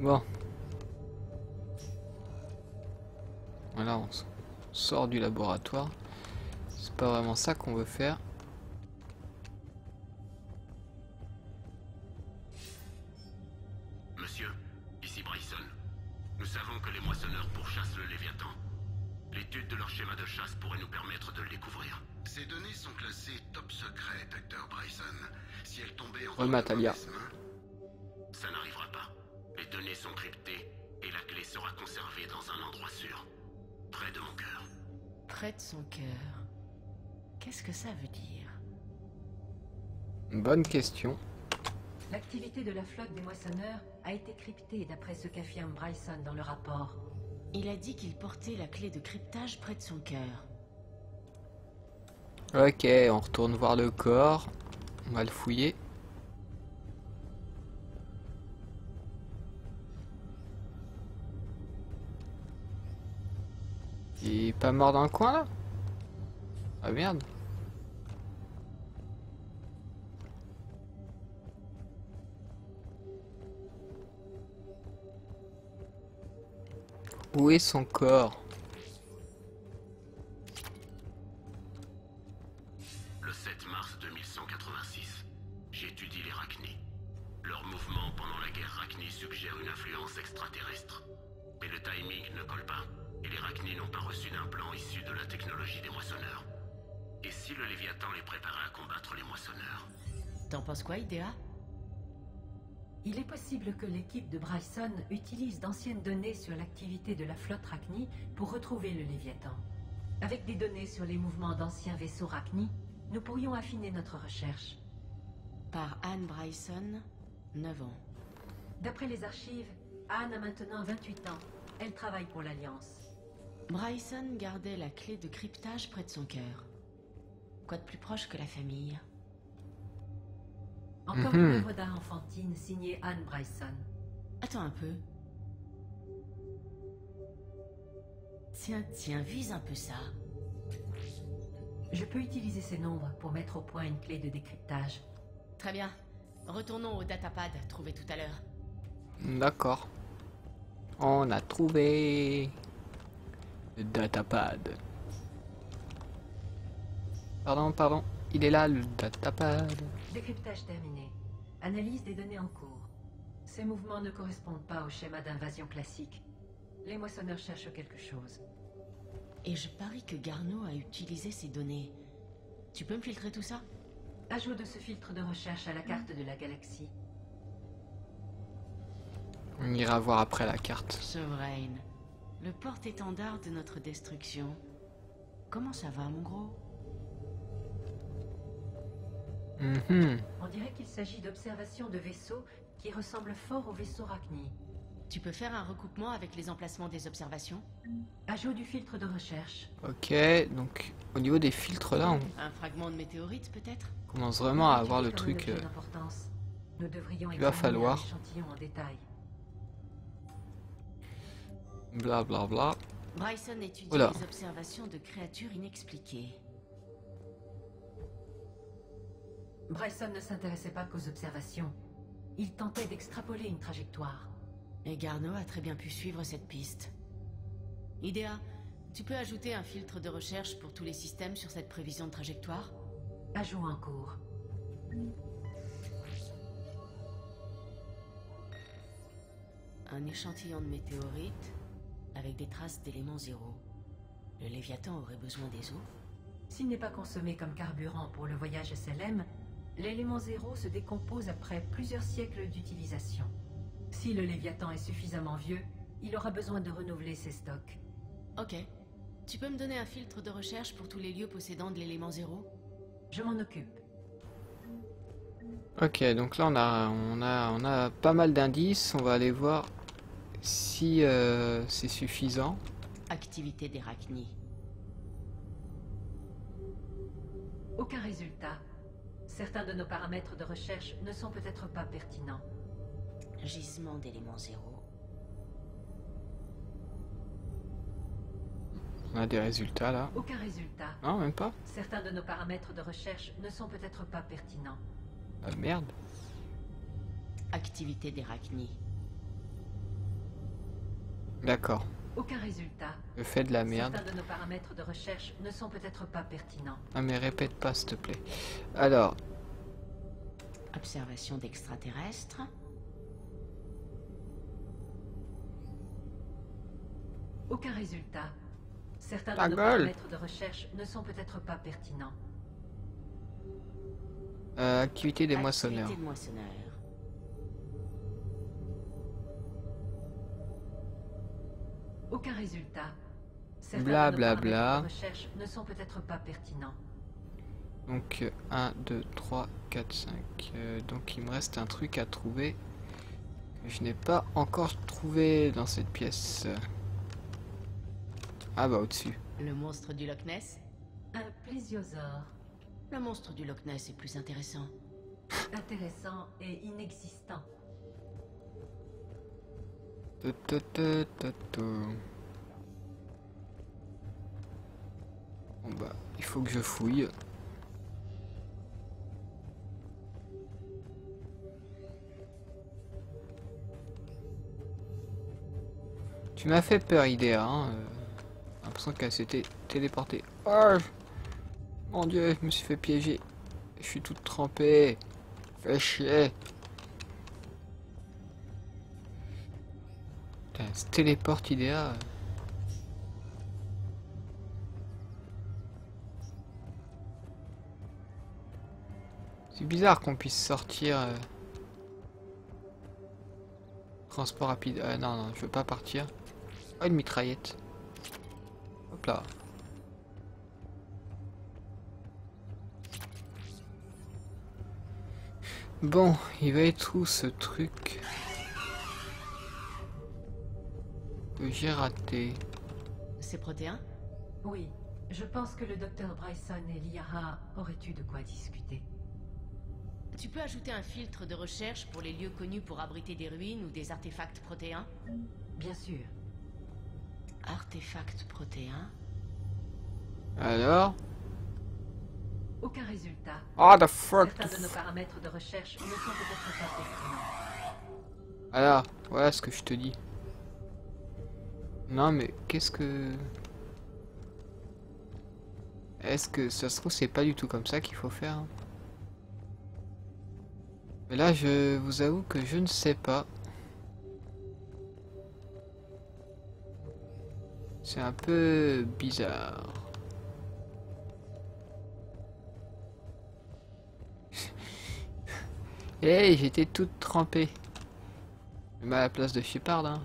Bon. Voilà, on sort du laboratoire. C'est pas vraiment ça qu'on veut faire. Monsieur, ici Bryson. Nous savons que les moissonneurs pourchassent le Léviathan. L'étude de leur schéma de chasse pourrait nous permettre de le découvrir. Ces données sont classées top secret, Dr. Bryson. Si elles tombaient en Natalia. Ça n'arrivera pas. Les données sont cryptées et la clé sera conservée dans un endroit sûr. Près de mon cœur. Près de son cœur. Qu'est-ce que ça veut dire? Bonne question. L'activité de la flotte des moissonneurs a été cryptée d'après ce qu'affirme Bryson dans le rapport. Il a dit qu'il portait la clé de cryptage près de son cœur. Ok, on retourne voir le corps. On va le fouiller. Il est pas mort dans le coin là? Ah merde. Où est son corps? Le 7 mars 2186, j'étudie les Rachni. Leur mouvement pendant la guerre Rachni suggère une influence extraterrestre. Mais le timing ne colle pas, et les Rachni n'ont pas reçu d'implant issu de la technologie des moissonneurs. Et si le Léviathan les préparait à combattre les moissonneurs? T'en penses quoi, Idea? Il est possible que l'équipe de Bryson utilise d'anciennes données sur l'activité de la flotte Rachni pour retrouver le Léviathan. Avec des données sur les mouvements d'anciens vaisseaux Rachni, nous pourrions affiner notre recherche. Par Anne Bryson, 9 ans. D'après les archives, Anne a maintenant 28 ans. Elle travaille pour l'Alliance. Bryson gardait la clé de cryptage près de son cœur. Quoi de plus proche que la famille? Encore une œuvre d'art enfantine signée Anne Bryson. Attends un peu. Tiens, vise un peu ça. Je peux utiliser ces nombres pour mettre au point une clé de décryptage. Très bien. Retournons au datapad trouvé tout à l'heure. D'accord. On a trouvé le datapad. Pardon. Il est là, le datapad. Décryptage terminé. Analyse des données en cours. Ces mouvements ne correspondent pas au schéma d'invasion classique. Les moissonneurs cherchent quelque chose. Et je parie que Garneau a utilisé ces données. Tu peux me filtrer tout ça? Ajout de ce filtre de recherche à la carte de la galaxie. On ira voir après la carte. Sovereign, le porte-étendard de notre destruction. Comment ça va, mon gros? On dirait qu'il s'agit d'observations de vaisseaux qui ressemblent fort aux vaisseaux Rachni. Tu peux faire un recoupement avec les emplacements des observations? Ajout du filtre de recherche. Ok, donc au niveau des filtres là, on Un fragment de météorite peut-être? commence vraiment à avoir le truc Nous devrions qu'il va falloir. l'échantillon en détail. Blablabla. Bryson étudie Oula. les observations de créatures inexpliquées. Bryson ne s'intéressait pas qu'aux observations. Il tentait d'extrapoler une trajectoire. Et Garneau a très bien pu suivre cette piste. Idea, tu peux ajouter un filtre de recherche pour tous les systèmes sur cette prévision de trajectoire? Ajout en cours. Un échantillon de météorite avec des traces d'éléments zéro. Le Léviathan aurait besoin des eaux? S'il n'est pas consommé comme carburant pour le voyage SLM, l'élément zéro se décompose après plusieurs siècles d'utilisation. Si le Léviathan est suffisamment vieux, il aura besoin de renouveler ses stocks. Ok. Tu peux me donner un filtre de recherche pour tous les lieux possédant de l'élément zéro? Je m'en occupe. Ok, donc là on a pas mal d'indices. On va aller voir si c'est suffisant. Activité des Rachni. Aucun résultat. Certains de nos paramètres de recherche ne sont peut-être pas pertinents. Gisement d'éléments zéro. On a des résultats là. Aucun résultat. Non, même pas. Certains de nos paramètres de recherche ne sont peut-être pas pertinents. Ah merde. Activité des Rachni. D'accord. Aucun résultat. Je fais de la merde. Certains de nos paramètres de recherche ne sont peut-être pas pertinents. Ah mais répète pas s'il te plaît. Alors. Observation d'extraterrestres. Aucun résultat. Certains Ta de nos gueule. paramètres de recherche ne sont peut-être pas pertinents. Activité des moissonneurs. Activité de moissonneurs. Aucun résultat. Certains Bla de nos bla paramètres bla. de recherche ne sont peut-être pas pertinents. Donc 1, 2, 3, 4, 5. Donc il me reste un truc à trouver que je n'ai pas encore trouvé dans cette pièce. Ah bah au-dessus. Le monstre du Loch Ness? Un plésiosaure. Le monstre du Loch Ness est plus intéressant. Intéressant et inexistant. Bon bah, il faut que je fouille. Tu m'as fait peur, Idea, hein. J'ai l'impression qu'elle s'était téléportée. Oh, mon dieu, je me suis fait piéger. Je suis toute trempée. Fais chier. Putain, elle se téléporte, Idea. C'est bizarre qu'on puisse sortir. Transport rapide. Non, non, je veux pas partir. Oh, une mitraillette. Hop là. Bon, il va être où ce truc que j'ai raté? C'est protéin? Oui, je pense que le docteur Bryson et Liara auraient eu de quoi discuter. Tu peux ajouter un filtre de recherche pour les lieux connus pour abriter des ruines ou des artefacts protéins? Bien sûr. Artefacts protéins? Alors? Aucun résultat. Ah, the fuck. Certains de nos paramètres de recherche ne sont peut-être pas pertinents. Voilà, voilà ce que je te dis. Non mais qu'est-ce que... Est-ce que ça se trouve c'est pas du tout comme ça qu'il faut faire hein. Mais là je vous avoue que je ne sais pas. C'est un peu bizarre. Hey, j'étais toute trempée. Je me mets à la place de Shepard hein.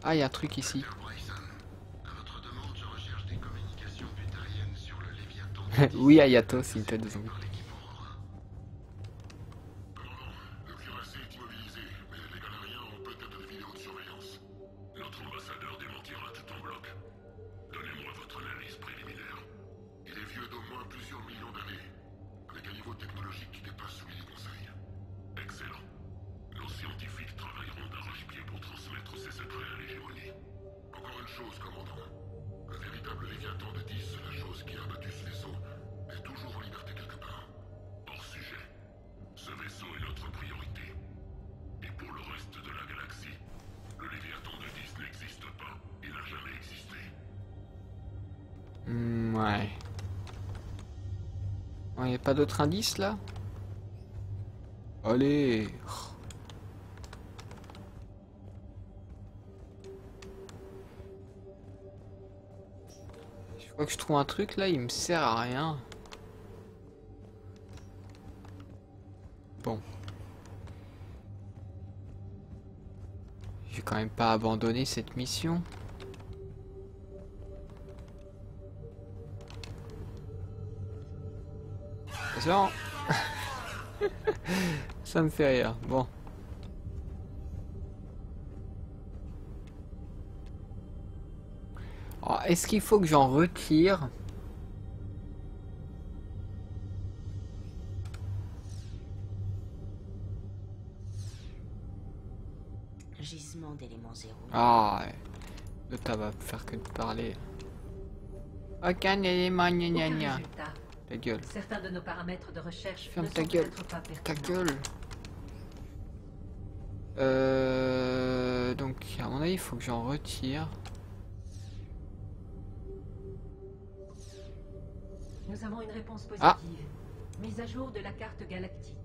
Ah, il y a un truc ici. Oui, Ayato, s'il te dit. Ouais. Il n'y a pas d'autres indices là? Allez. Je crois que je trouve un truc là, il me sert à rien. Bon. Je vais quand même pas abandonner cette mission. Ça me fait rire. Bon. Est-ce qu'il faut que j'en retire? Gisement d'éléments zéro. Ah ouais. Le tas va faire que de parler. Aucun élément gna gna gna. Ta gueule. Certains de nos paramètres de recherche ferme ne ta sont gueule. peut-être pas Ta pertinents. gueule. Donc à mon avis il faut que j'en retire. Nous avons une réponse positive. Ah. Mise à jour de la carte galactique.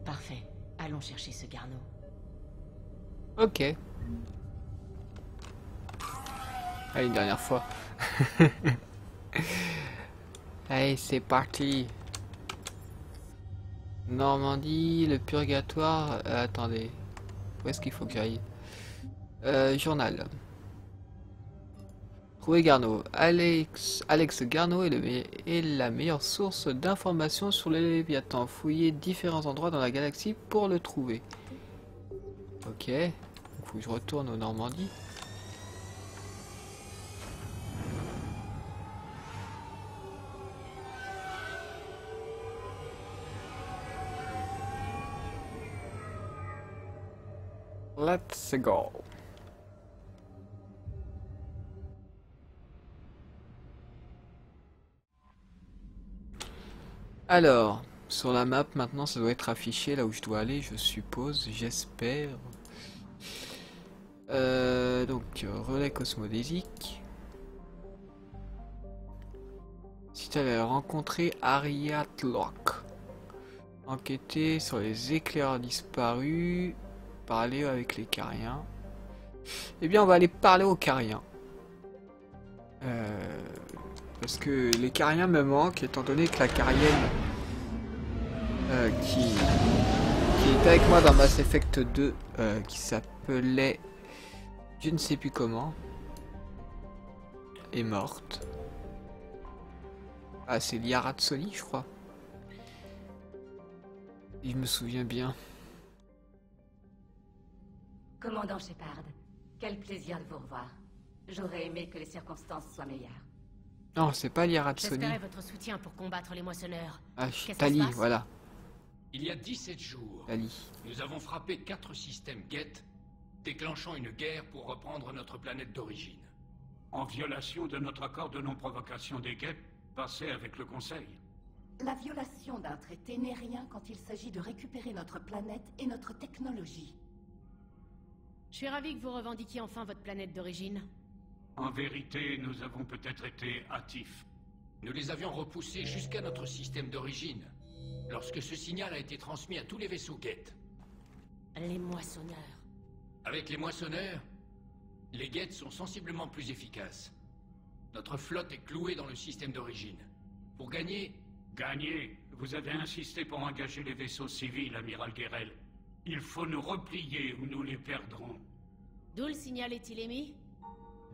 Parfait. Allons chercher ce Garneau. Ok. Allez, une dernière fois. Allez, c'est parti. Normandie, le purgatoire. Attendez. Où est-ce qu'il faut que j'aille? Journal. Trouver Garneau. Alex Garneau est la meilleure source d'informations sur les Léviathans. Fouillez différents endroits dans la galaxie pour le trouver. Ok. Il faut que je retourne au Normandie. Let's go. Alors, sur la map maintenant ça doit être affiché là où je dois aller, je suppose, j'espère. Donc, relais cosmodésique. Si tu avais rencontré Ariatlock. Enquêter sur les éclaireurs disparus. Parler avec les Cariens. Eh bien, on va aller parler aux Cariens. Parce que les Cariens me manquent, étant donné que la Carienne qui est avec moi dans Mass Effect 2, qui s'appelait je ne sais plus comment, est morte. Ah, c'est Liara Tsoli, je crois. Je me souviens bien. Commandant Shepard, quel plaisir de vous revoir. J'aurais aimé que les circonstances soient meilleures. Non, c'est pas Liara Tsoli. J'espérais votre soutien pour combattre les moissonneurs. Ah, Qu'est-ce qui se Tali, passe? voilà. Il y a 17 jours, Tali. nous avons frappé 4 systèmes Geth, déclenchant une guerre pour reprendre notre planète d'origine. En violation de notre accord de non-provocation des Geth, passé avec le Conseil? La violation d'un traité n'est rien quand il s'agit de récupérer notre planète et notre technologie. Je suis ravi que vous revendiquiez enfin votre planète d'origine. En vérité, nous avons peut-être été hâtifs. Nous les avions repoussés jusqu'à notre système d'origine, lorsque ce signal a été transmis à tous les vaisseaux Geth. Les moissonneurs. Avec les moissonneurs, les Geth sont sensiblement plus efficaces. Notre flotte est clouée dans le système d'origine. Pour gagner... Gagner? Vous avez insisté pour engager les vaisseaux civils, amiral Guérel. Il faut nous replier ou nous les perdrons. D'où le signal est-il émis?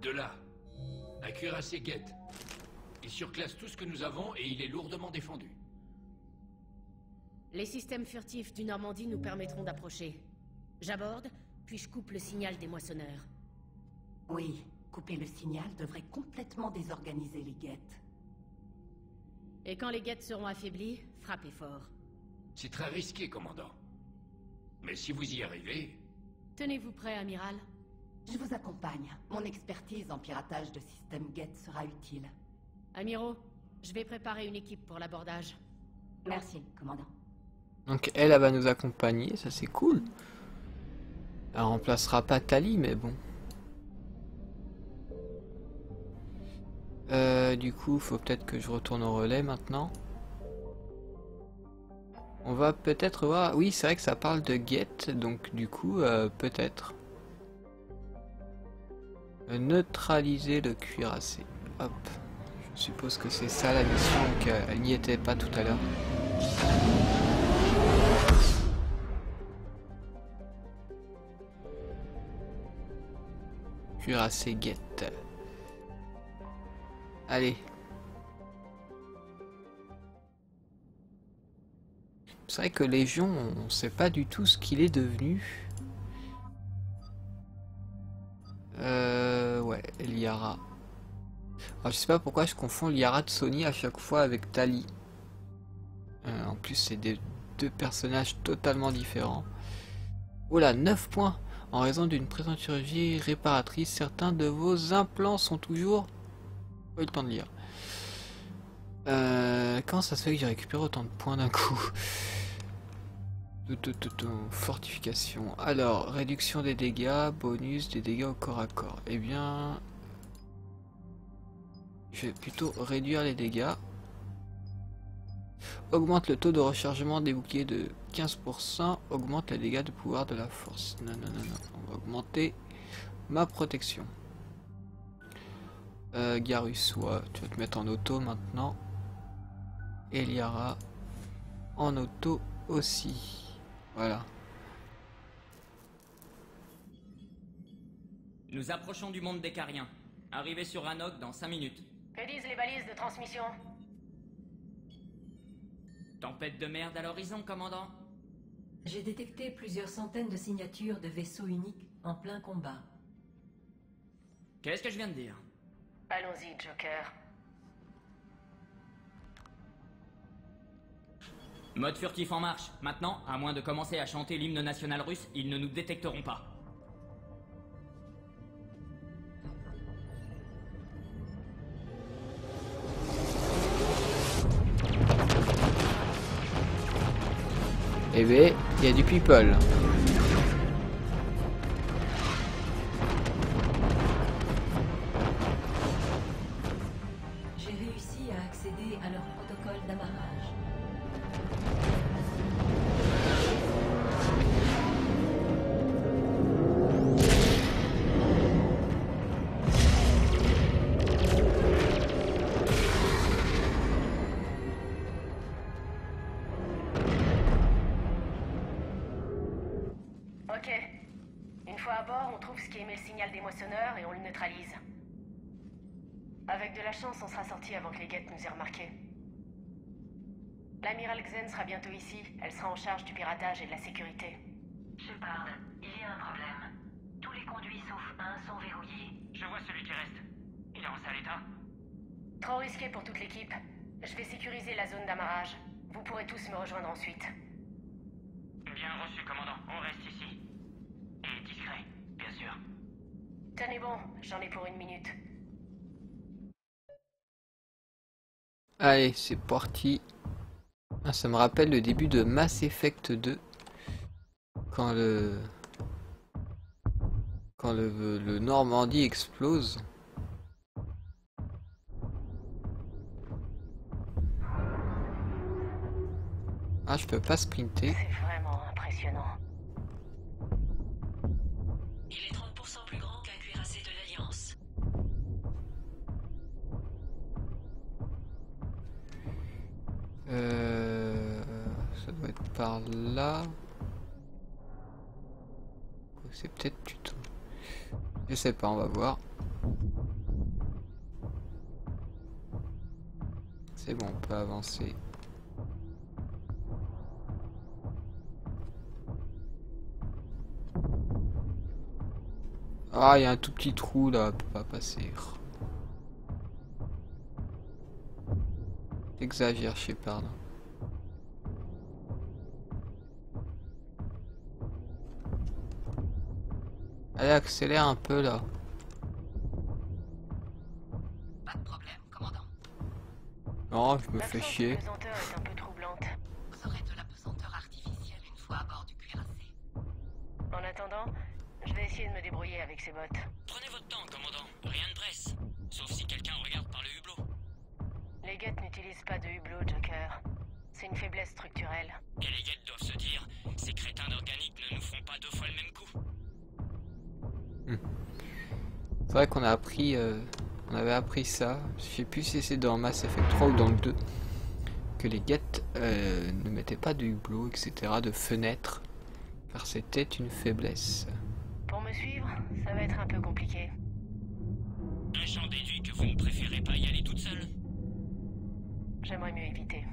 De là, un cuirassé Geth. Il surclasse tout ce que nous avons et il est lourdement défendu. Les systèmes furtifs du Normandie nous permettront d'approcher. J'aborde, puis je coupe le signal des moissonneurs. Oui, couper le signal devrait complètement désorganiser les Geth. Et quand les Geth seront affaiblis, frappez fort. C'est très risqué, commandant. Mais si vous y arrivez... Tenez-vous prêt, amiral. Je vous accompagne. Mon expertise en piratage de systèmes Geth sera utile. Amiraux, je vais préparer une équipe pour l'abordage. Merci, commandant. Donc elle va nous accompagner, ça c'est cool. Elle remplacera pas Tali, mais bon. Du coup, faut peut-être que je retourne au relais maintenant. On va peut-être voir... Oui, c'est vrai que ça parle de Geth, donc du coup, peut-être. Neutraliser le cuirassé. Hop. Je suppose que c'est ça la mission, qu'elle n'y était pas tout à l'heure. Cuirassé Geth. Allez. C'est vrai que Légion, on sait pas du tout ce qu'il est devenu. Ouais, Liara. Alors, je sais pas pourquoi je confonds Liara de Sony à chaque fois avec Tali. En plus, c'est des deux personnages totalement différents. Oh là, 9 points. En raison d'une présente chirurgie réparatrice, certains de vos implants sont toujours... Pas eu le temps de lire. Comment ça se fait que j'ai récupéré autant de points d'un coup? Fortification. Alors, réduction des dégâts, bonus des dégâts au corps à corps. Eh bien... Je vais plutôt réduire les dégâts. Augmente le taux de rechargement des boucliers de 15%. Augmente les dégâts de pouvoir de la force. Non. On va augmenter ma protection. Garus, ouais, tu vas te mettre en auto maintenant. Eliara en auto aussi. Voilà. Nous approchons du monde des Cariens. Arrivé sur Anok dans 5 minutes. Que disent les balises de transmission? Tempête de merde à l'horizon, commandant. J'ai détecté plusieurs centaines de signatures de vaisseaux uniques en plein combat. Qu'est-ce que je viens de dire? Allons-y, Joker. Mode furtif en marche. Maintenant, à moins de commencer à chanter l'hymne national russe, ils ne nous détecteront pas. Eh ben, il y a du people. J'ai réussi à accéder à leur protocole d'amarrage. Ok. Une fois à bord, on trouve ce qui émet le signal des moissonneurs et on le neutralise. Avec de la chance, on sera sorti avant que les Geth nous aient remarqués. L'amiral Xen sera bientôt ici. Elle sera en charge du piratage et de la sécurité. Shepard, il y a un problème. Tous les conduits sauf un sont verrouillés. Je vois celui qui reste. Il est en sale état. Trop risqué pour toute l'équipe. Je vais sécuriser la zone d'amarrage. Vous pourrez tous me rejoindre ensuite. Bien reçu, commandant. On reste ici. Et discret, bien sûr. Tenez bon, j'en ai pour 1 minute. Allez, c'est parti. Ah, ça me rappelle le début de Mass Effect 2. Quand le Normandie explose. Ah, je peux pas sprinter. C'est vraiment impressionnant. Il est 30% plus grand qu'un cuirassé de l'Alliance. Ça doit être par là. C'est peut-être plutôt. Je sais pas, on va voir. C'est bon, on peut avancer. Ah, il y a un tout petit trou là, on peut pas passer. T'exagères, Shepard. Allez, accélère un peu là. Pas de problème, commandant. Non, je me fais chier. La pesanteur est un peu troublante. Vous aurez de la pesanteur artificielle une fois à bord du cuirassé. En attendant, je vais essayer de me débrouiller avec ces bottes. Prenez votre temps, commandant. Rien de presse. Sauf si quelqu'un regarde par le hublot. Les guettes n'utilisent pas de hublot, Joker. C'est une faiblesse structurelle. Et les guettes doivent se dire, ces crétins d'organiques ne nous font pas deux fois le même coup. C'est vrai qu'on a appris, on avait appris ça. Je sais plus si c'est dans Mass Effect 3 ou dans le 2, que les guettes ne mettaient pas de hublot, etc., de fenêtres, car c'était une faiblesse. Pour me suivre, ça va être un peu compliqué. J'en déduis que vous ne préférez pas y aller toute seule. J'aimerais mieux éviter.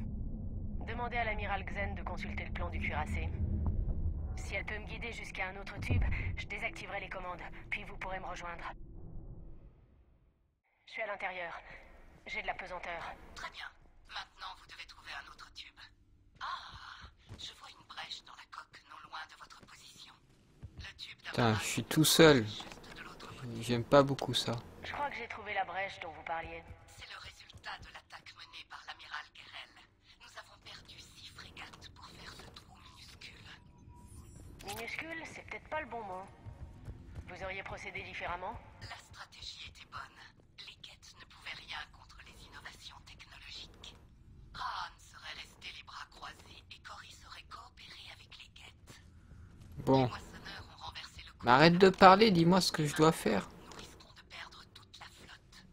Demandez à l'amiral Xen de consulter le plan du cuirassé. Si elle peut me guider jusqu'à un autre tube, je désactiverai les commandes, puis vous pourrez me rejoindre. Je suis à l'intérieur. J'ai de la pesanteur. Très bien. Maintenant, vous devez trouver un autre tube. Ah, je vois une brèche dans la coque, non loin de votre position. Le tube Putain, je suis tout seul. J'aime pas beaucoup ça. Je crois que j'ai trouvé la brèche dont vous parliez. C'est le résultat de l'attaque menée par l'amiral Gerel. Nous avons perdu 6 frégates pour faire ce trou minuscule. Minuscule, c'est peut-être pas le bon mot. Vous auriez procédé différemment? La stratégie était bonne. Les guettes ne pouvaient rien contre les innovations technologiques. Rahn serait resté les bras croisés et Coris aurait coopéré avec les guettes. Bon. Mais arrête de parler, dis-moi ce que je dois faire. Nous risquons de perdre toute la flotte.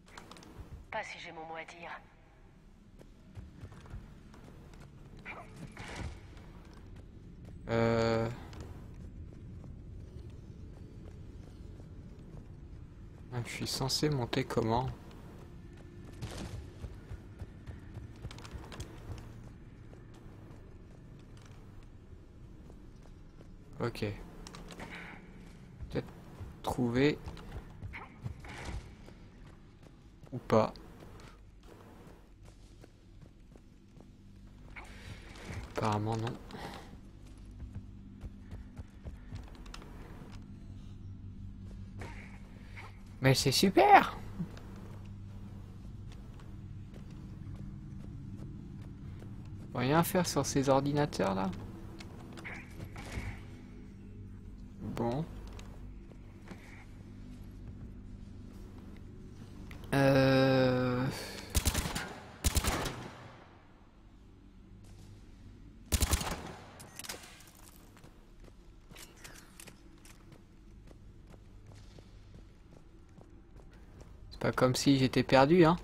Pas si j'ai mon mot à dire. Je suis censé monter comment? Ok. Peut-être trouver. Ou pas. Apparemment non. Mais c'est super! Faut rien faire sur ces ordinateurs là. Bon. Pas comme si j'étais perdu, hein.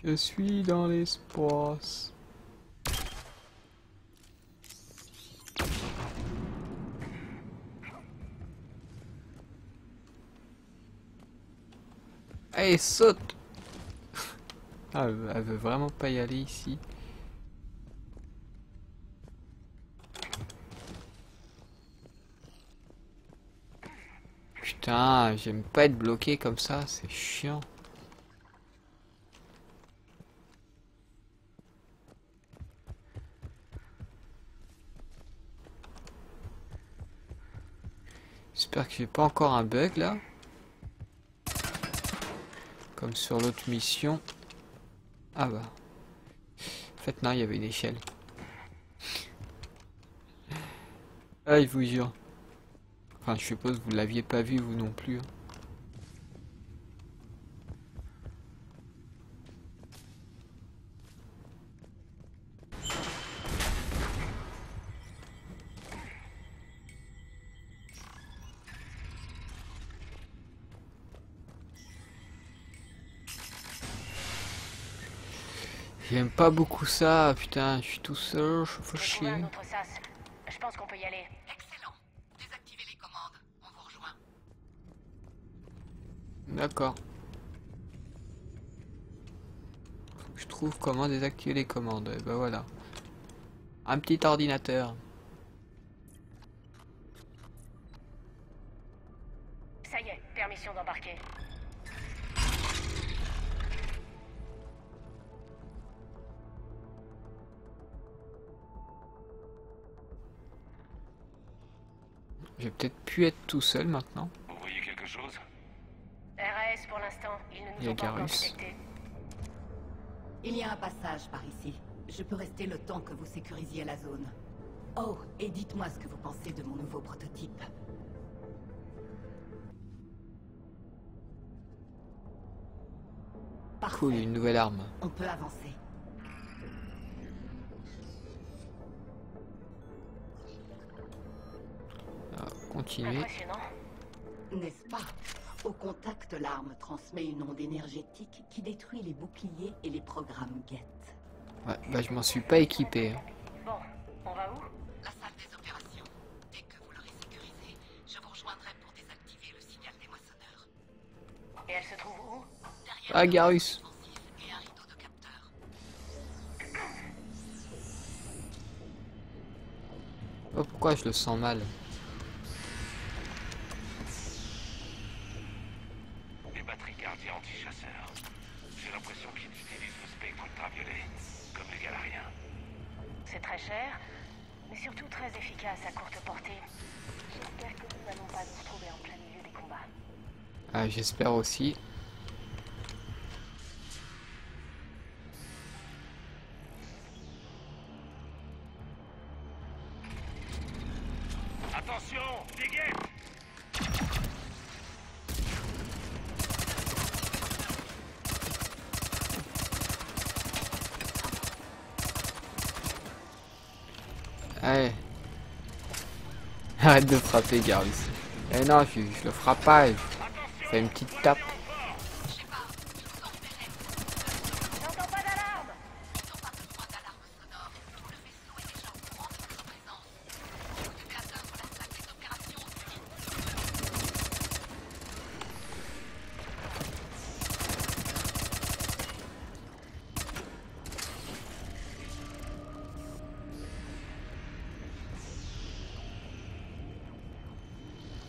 Je suis dans l'espace. Allez, saute. Ah, elle veut vraiment pas y aller ici. Putain, j'aime pas être bloqué comme ça, c'est chiant. J'espère que j'ai pas encore un bug là. Comme sur l'autre mission. Ah bah. En fait, non, il y avait une échelle. Ah, je vous jure. Enfin, je suppose que vous l'aviez pas vu, vous non plus. J'aime pas beaucoup ça, putain, je suis tout seul, je fais chier. Je pense qu'on peut y aller. Excellent. Désactivez les commandes. On vous rejoint. D'accord. Faut que je trouve comment désactiver les commandes. Et ben voilà. Un petit ordinateur. Ça y est, permission d'embarquer. J'ai peut-être pu être tout seul maintenant. Vous voyez quelque chose? RAS pour l'instant, ils ne nous ont pas encore détectés. Il y a un passage par ici. Je peux rester le temps que vous sécurisiez la zone. Oh, et dites-moi ce que vous pensez de mon nouveau prototype. Parfait. Cool, une nouvelle arme. On peut avancer. Continuer. N'est-ce pas? Au contact, l'arme transmet une onde énergétique qui détruit les boucliers et les programmes GET. Ouais, bah je m'en suis pas équipé. Bon, on va où? La salle des opérations. Dès que vous l'aurez sécurisée, je vous rejoindrai pour désactiver le signal des moissonneurs. Et elle se trouve où? Ah, Garrus. Et un rideau de capteurs. Oh, pourquoi je le sens mal? Anti-chasseur. J'ai l'impression qu'ils utilisent le spectre ultraviolet, comme les galariens. C'est très cher, mais surtout très efficace à courte portée. J'espère que nous n'allons pas nous retrouver en plein milieu des combats. Ah, j'espère aussi. Attention, des guettes! Allez. Arrête de frapper, Garrus. Eh non, je le frappe pas. Je fais une petite tape. J'entends pas d'alarme. Ils n'ont pas besoin d'alarme sonore. Tout le vaisseau est déjà au courant de votre présence. Vous devez atteindre la salle des opérations au plus vite.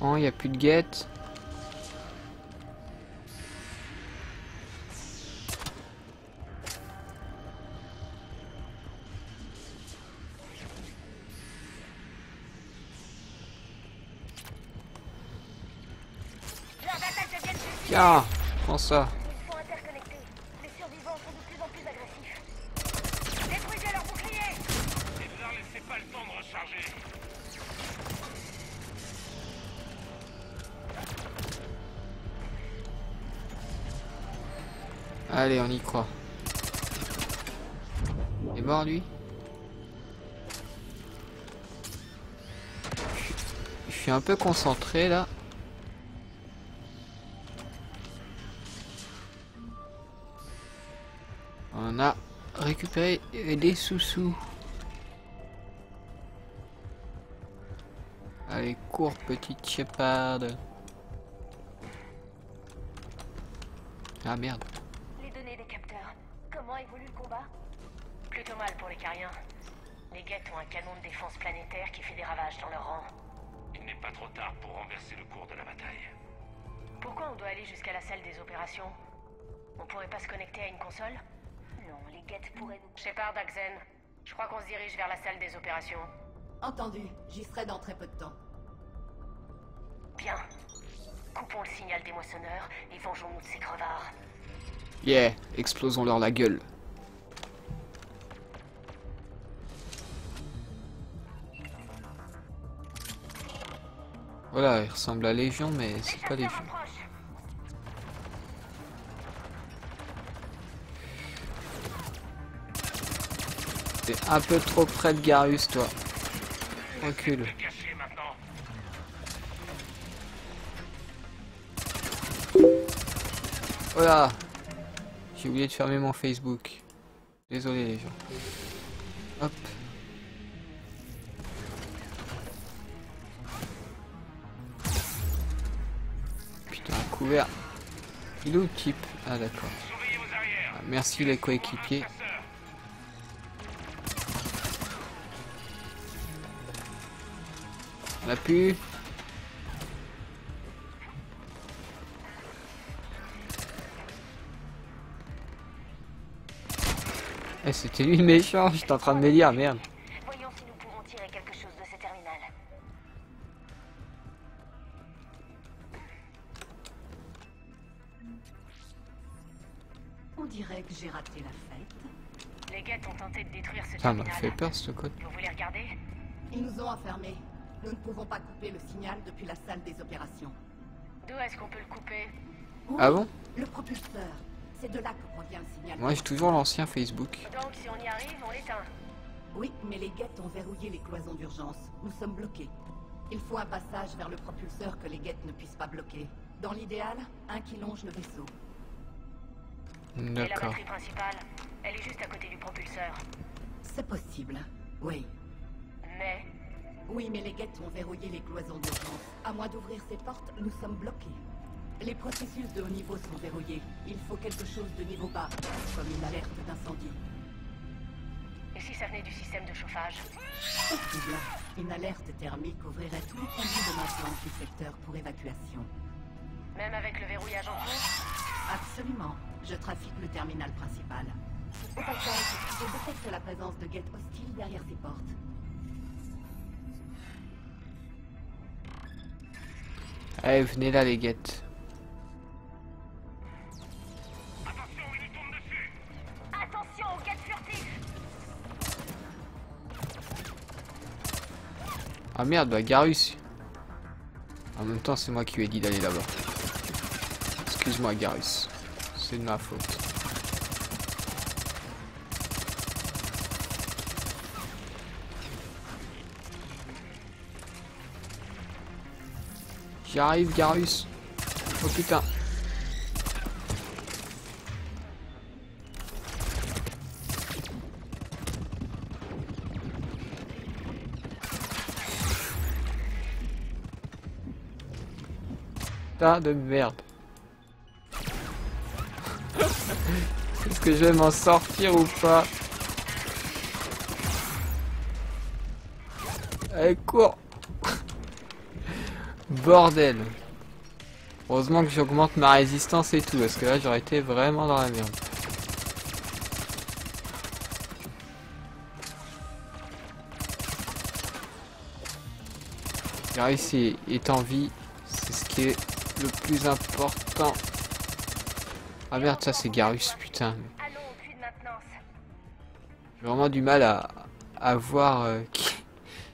Oh, il n'y a plus de guette. Tiens, prends ça. Ils sont interconnectés. Les survivants sont de plus en plus agressifs. Détruisez leurs boucliers. Et ne leur laissez pas le temps de recharger. Allez, on y croit. Il est mort, lui? Je suis un peu concentré, là. On a récupéré des sous-sous. Allez, cours, petite Shepard. Ah, merde. Les données des capteurs. Comment évolue le combat? Plutôt mal pour les Cariens. Les Geth ont un canon de défense planétaire qui fait des ravages dans leur rang. Il n'est pas trop tard pour renverser le cours de la bataille. Pourquoi on doit aller jusqu'à la salle des opérations? On pourrait pas se connecter à une console? Non, les Geth pourraient nous... Shepard, Axen. Je crois qu'on se dirige vers la salle des opérations. Entendu, j'y serai dans très peu de temps. Bien. Coupons le signal des moissonneurs et vengeons-nous de ces crevards. Yeah, explosons-leur la gueule. Voilà, il ressemble à Légion, mais c'est pas Légion. T'es un peu trop près de Garus, toi. Recule. Voilà. J'ai oublié de fermer mon Facebook. Désolé les gens. Hop. Putain, un couvert. Il est où le type? Ah d'accord. Ah, merci les coéquipiers. On a pu. Eh, c'était lui le méchant, j'étais en train de me dire, merde. Voyons si nous pouvons tirer quelque chose de ce terminal. On dirait que j'ai raté la fête. Les Geth ont tenté de détruire ce Ça m'a terminal. fait peur ce code. Vous voulez regarder? Ils nous ont enfermés. Nous ne pouvons pas couper le signal depuis la salle des opérations. D'où est-ce qu'on peut le couper? Ah bon? Le propulseur. C'est de là que provient le signal. Moi j'ai toujours l'ancien Facebook. Donc si on y arrive, on l'éteint. Oui, mais les Geth ont verrouillé les cloisons d'urgence. Nous sommes bloqués. Il faut un passage vers le propulseur que les Geth ne puissent pas bloquer. Dans l'idéal, un qui longe le vaisseau. Et la D'accord. batterie principale, elle est juste à côté du propulseur. C'est possible, oui. Mais Oui, mais les Geth ont verrouillé les cloisons d'urgence. À moins d'ouvrir ces portes, nous sommes bloqués. Les processus de haut niveau sont verrouillés. Il faut quelque chose de niveau bas, comme une alerte d'incendie. et si ça venait du système de chauffage? Possible. Une alerte thermique ouvrirait tous les conduits de maintenance du secteur pour évacuation. Même avec le verrouillage en cours? Absolument. Je trafique le terminal principal. Au passage, je détecte la présence de Geth hostiles derrière ces portes. Allez, venez là les guettes. Attention aux Geth furtifs! Ah merde, bah Garus. En même temps, c'est moi qui lui ai dit d'aller là-bas. Excuse-moi Garus. C'est de ma faute. J'y arrive Garus. Oh putain. Tas de merde. Est-ce que je vais m'en sortir ou pas? Allez, cours. Bordel. Heureusement que j'augmente ma résistance et tout, parce que là j'aurais été vraiment dans la merde. Garus est en vie, c'est ce qui est le plus important. Ah merde, ça c'est Garus, putain. J'ai vraiment du mal à voir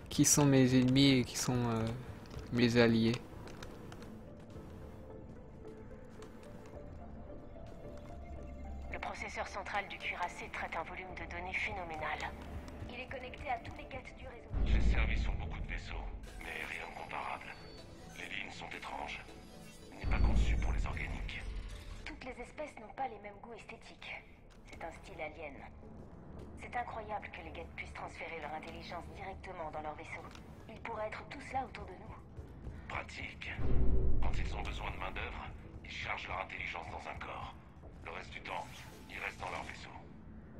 qui sont mes ennemis et qui sont mes alliés. Le processeur central du cuirassé traite un volume de données phénoménal. Il est connecté à tous les Geth du réseau. J'ai servi sur beaucoup de vaisseaux, mais rien de comparable. Les lignes sont étranges. Il n'est pas conçu pour les organiques. Toutes les espèces n'ont pas les mêmes goûts esthétiques. C'est un style alien. C'est incroyable que les Geth puissent transférer leur intelligence directement dans leur vaisseau. Ils pourraient être tous là autour de nous. Pratique. Quand ils ont besoin de main-d'œuvre, ils chargent leur intelligence dans un corps. Le reste du temps, ils restent dans leur vaisseau.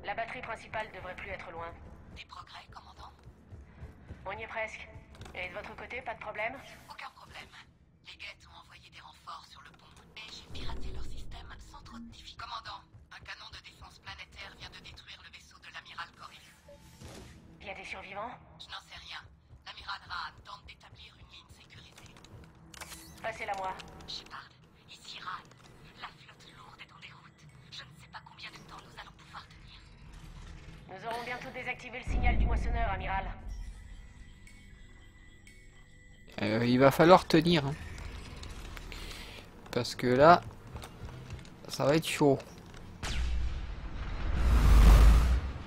La batterie principale devrait plus être loin. Des progrès, commandant? On y est presque. Et de votre côté, pas de problème? Aucun problème. Les Geth ont envoyé des renforts sur le pont et j'ai piraté leur système sans trop de difficultés. Commandant, un canon de défense planétaire vient de détruire le vaisseau de l'amiral Coris. Il y a des survivants? Je n'en sais rien. L'amiral Rahad tente d'établir une ligne sécurisée. Passez-la moi. Shepard, ici Rahad. La flotte lourde est en déroute. Je ne sais Nous aurons bientôt désactivé le signal du moissonneur, amiral. Il va falloir tenir. Hein. Parce que là, ça va être chaud.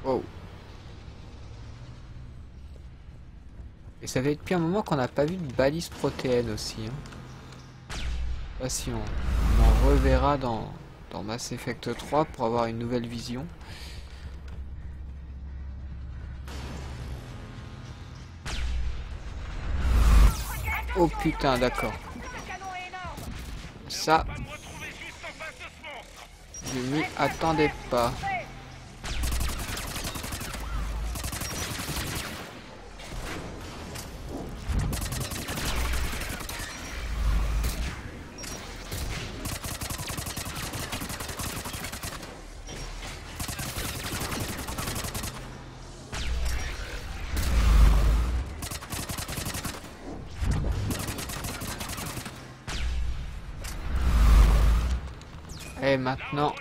Wow. Et ça fait depuis un moment qu'on n'a pas vu de balise protéenne aussi. Hein. Là, si on en reverra dans Mass Effect 3 pour avoir une nouvelle vision. Oh putain, d'accord. Ça, je m'y attendais pas. Et maintenant,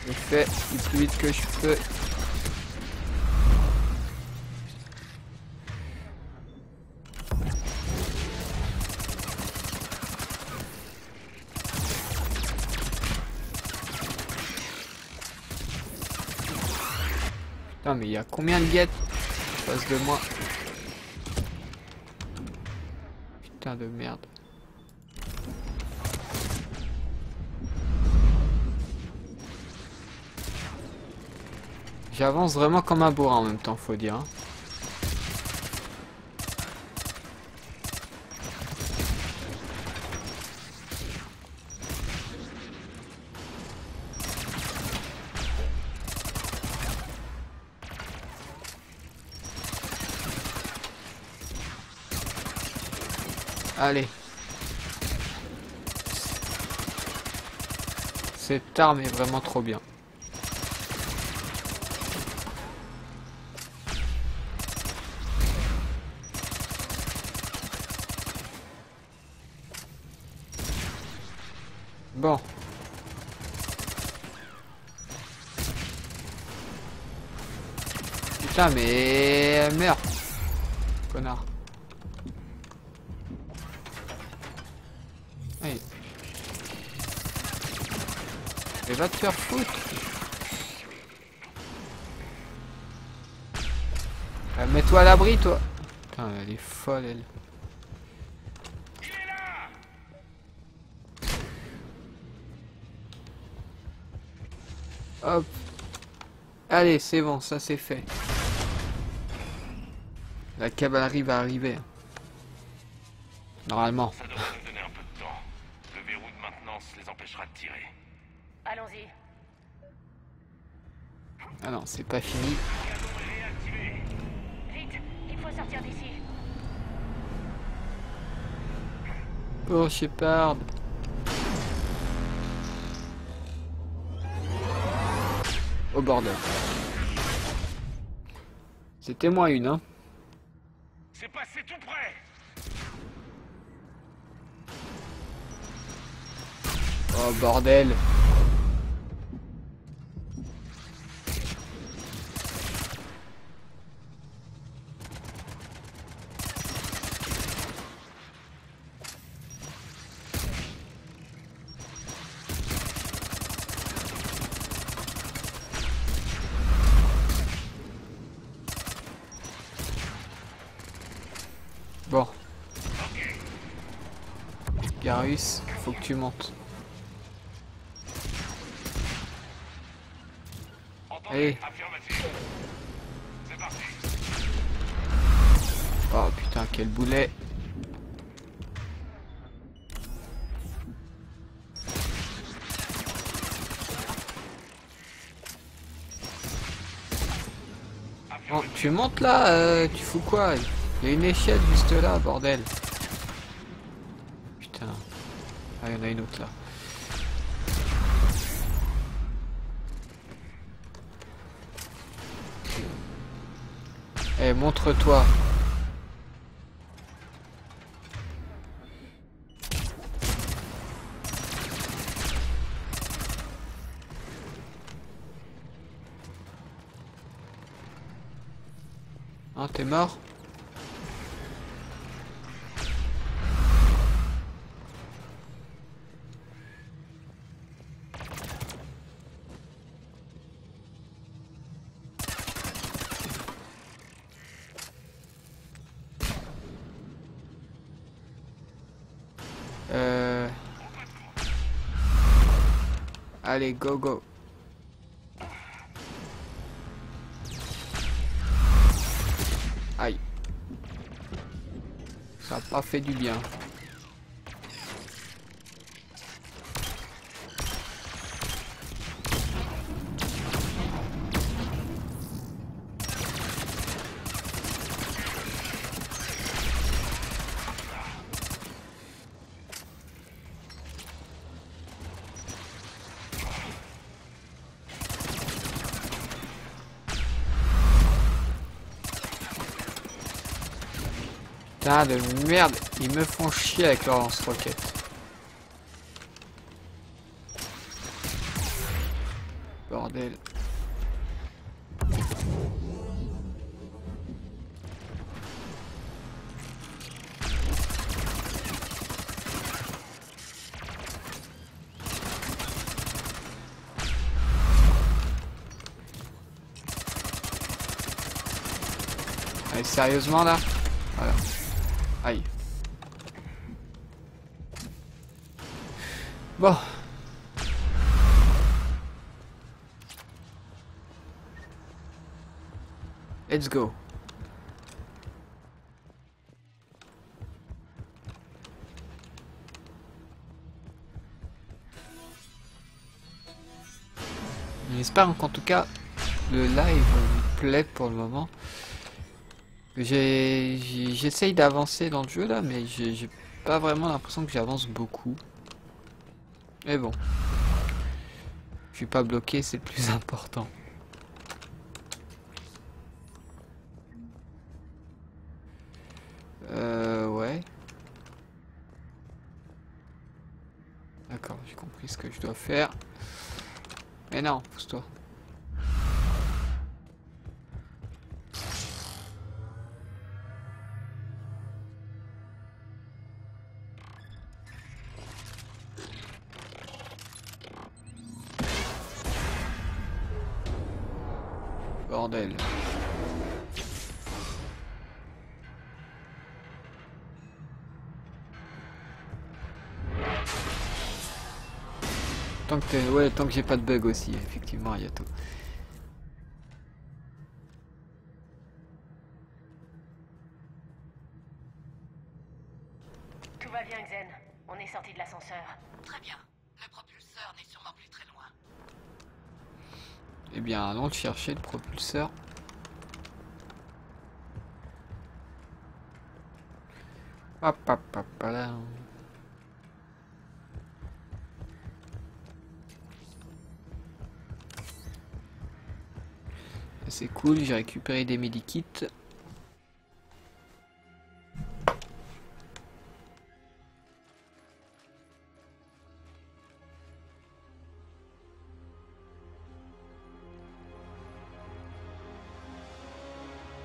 je fais le plus vite que je peux. Putain, mais il y a combien de guettes en face de moi? De merde. J'avance vraiment comme un bourrin en même temps, faut dire. Hein. Allez. Cette arme est vraiment trop bien. Bon. Putain, mais meurs. Connard. Allez. Mais va te faire foutre. Mets-toi à l'abri, toi. Putain, elle est folle, elle. Hop. Allez, c'est bon, ça c'est fait. La cavalerie va arriver. Normalement. Ça devrait nous donner un peu de temps. Le verrou de maintenance les empêchera de tirer. Allons-y. Ah non, c'est pas fini. Vite, il faut sortir d'ici. Oh, Shepard. Oh bordel. C'était moins une, hein. C'est passé tout près. Oh bordel. Bon. Garus, faut que tu montes. Allez. Oh putain, quel boulet. Bon, tu montes là, tu fous quoi? Il y a une échelle juste là, bordel. Putain. Ah, il y en a une autre là. Eh, montre-toi. Hein, t'es mort? Allez, go, go. Aïe. Ça n'a pas fait du bien. Putain de merde, ils me font chier avec leur lance-roquette. Bordel. Allez, sérieusement là? Voilà. Aïe. Bon. Let's go. J'espère qu'en tout cas le live me plaît pour le moment. J'essaye d'avancer dans le jeu là, mais j'ai pas vraiment l'impression que j'avance beaucoup. Mais bon. Je suis pas bloqué, c'est le plus important. Ouais. D'accord, j'ai compris ce que je dois faire. Mais non, pousse-toi. Bordel. Tant que j'ai pas de bug aussi, effectivement, il y a tout. Tout va bien, Xen. On est sorti de l'ascenseur. Très bien. Le propulseur n'est sûrement plus très loin. Eh bien, allons le chercher, le propulseur. Hop, hop, hop, là. C'est cool, j'ai récupéré des medikits.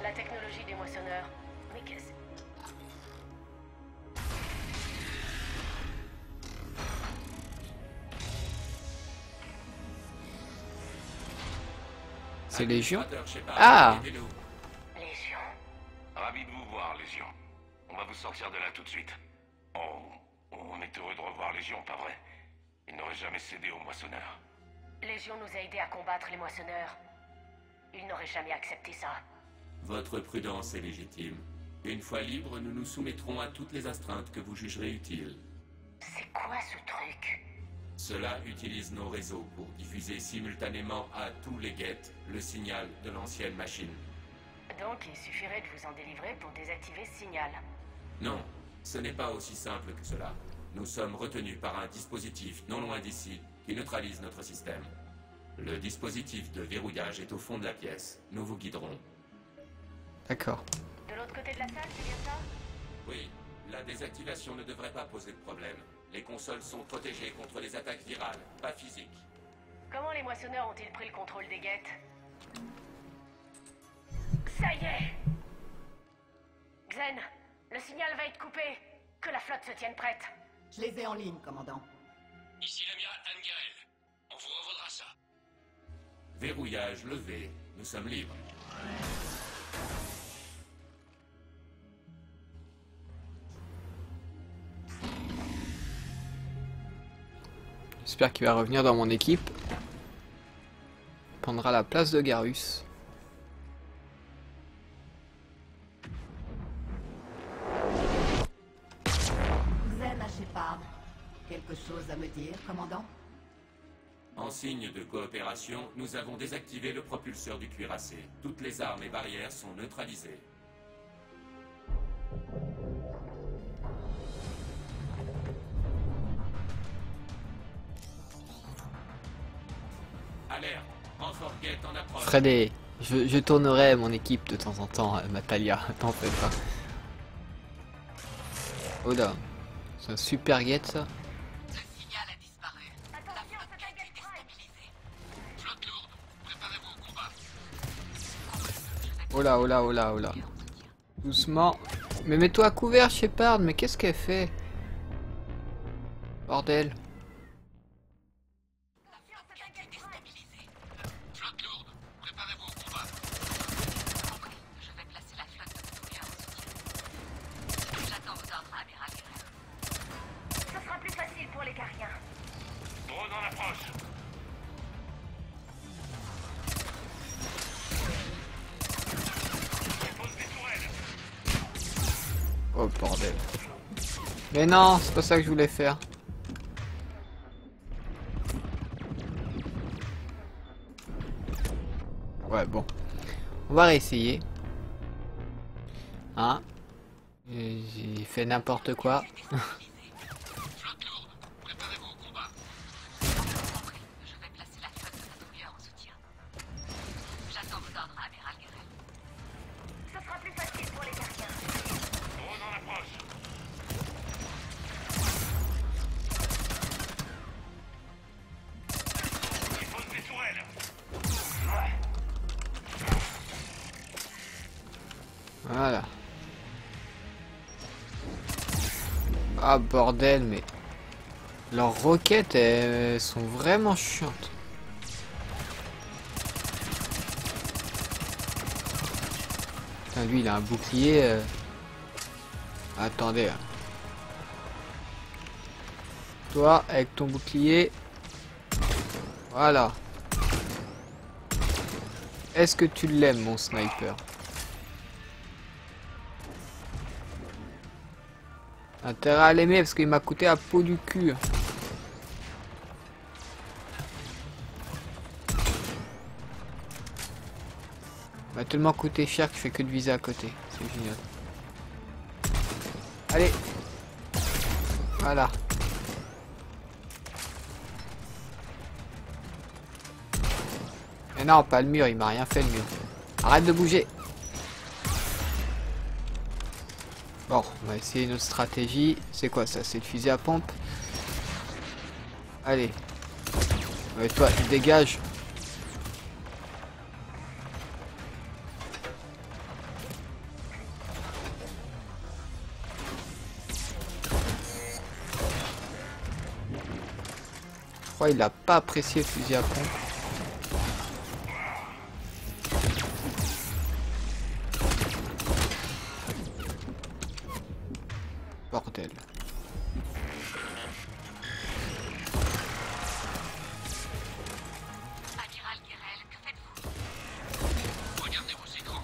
La technologie des moissonneurs. Mais qu'est-ce... C'est Légion? Ah! Légion. Ravi de vous voir, Légion. On va vous sortir de là tout de suite. On est heureux de revoir Légion, pas vrai? Il n'aurait jamais cédé aux moissonneurs. Légion nous a aidés à combattre les moissonneurs. Il n'aurait jamais accepté ça. Votre prudence est légitime. Une fois libres, nous nous soumettrons à toutes les astreintes que vous jugerez utiles. C'est quoi ce truc? Cela utilise nos réseaux pour diffuser simultanément à tous les guettes le signal de l'ancienne machine. Donc il suffirait de vous en délivrer pour désactiver ce signal. Non, ce n'est pas aussi simple que cela. Nous sommes retenus par un dispositif non loin d'ici qui neutralise notre système. Le dispositif de verrouillage est au fond de la pièce. Nous vous guiderons. D'accord. De l'autre côté de la salle, c'est bien ça? Oui, la désactivation ne devrait pas poser de problème. Les consoles sont protégées contre les attaques virales, pas physiques. Comment les moissonneurs ont-ils pris le contrôle des guettes? Ça y est! coupés. Que la flotte se tienne prête. Je les ai en ligne, commandant. Ici l'amiral Angerel. On vous revaudra ça. Verrouillage levé. Nous sommes libres. J'espère qu'il va revenir dans mon équipe. Il prendra la place de Garrus. Xen à Shepard. Quelque chose à me dire, commandant? En signe de coopération, nous avons désactivé le propulseur du cuirassé. Toutes les armes et barrières sont neutralisées. Alerte, renfort guette en approche. Freddy, je tournerai mon équipe de temps en temps, Matalia, t'en fais pas. Oh là, c'est un super guette ça. Oh là, oh là, oh là, oh là. Doucement. Mais mets-toi à couvert, Shepard, mais qu'est-ce qu'elle fait? Bordel. Ce sera plus facile pour les Cariens. Drone en approche. Oh bordel. Mais non, c'est pas ça que je voulais faire. Ouais, bon. On va réessayer. Hein? J'ai fait n'importe quoi. Ce sera plus facile pour les Cariens. Drone en approche. Il pose des tourelles. Voilà. Ah bordel, mais leurs roquettes elles sont vraiment chiantes. Putain, lui il a un bouclier. Attendez. Toi avec ton bouclier. Voilà. Est-ce que tu l'aimes mon sniper? Intérêt à l'aimer parce qu'il m'a coûté la peau du cul. M'a tellement coûté cher que je fais que de viser à côté. C'est génial. Allez. Voilà. Mais non, pas le mur, il m'a rien fait le mur. Arrête de bouger. Bon, on va essayer notre stratégie. C'est quoi ça? C'est le fusil à pompe. Allez. Ouais, toi, dégage. Je crois qu'il a pas apprécié le fusil à pompe. Bordel. Amiral Gerel, que faites-vous? Regardez vos écrans.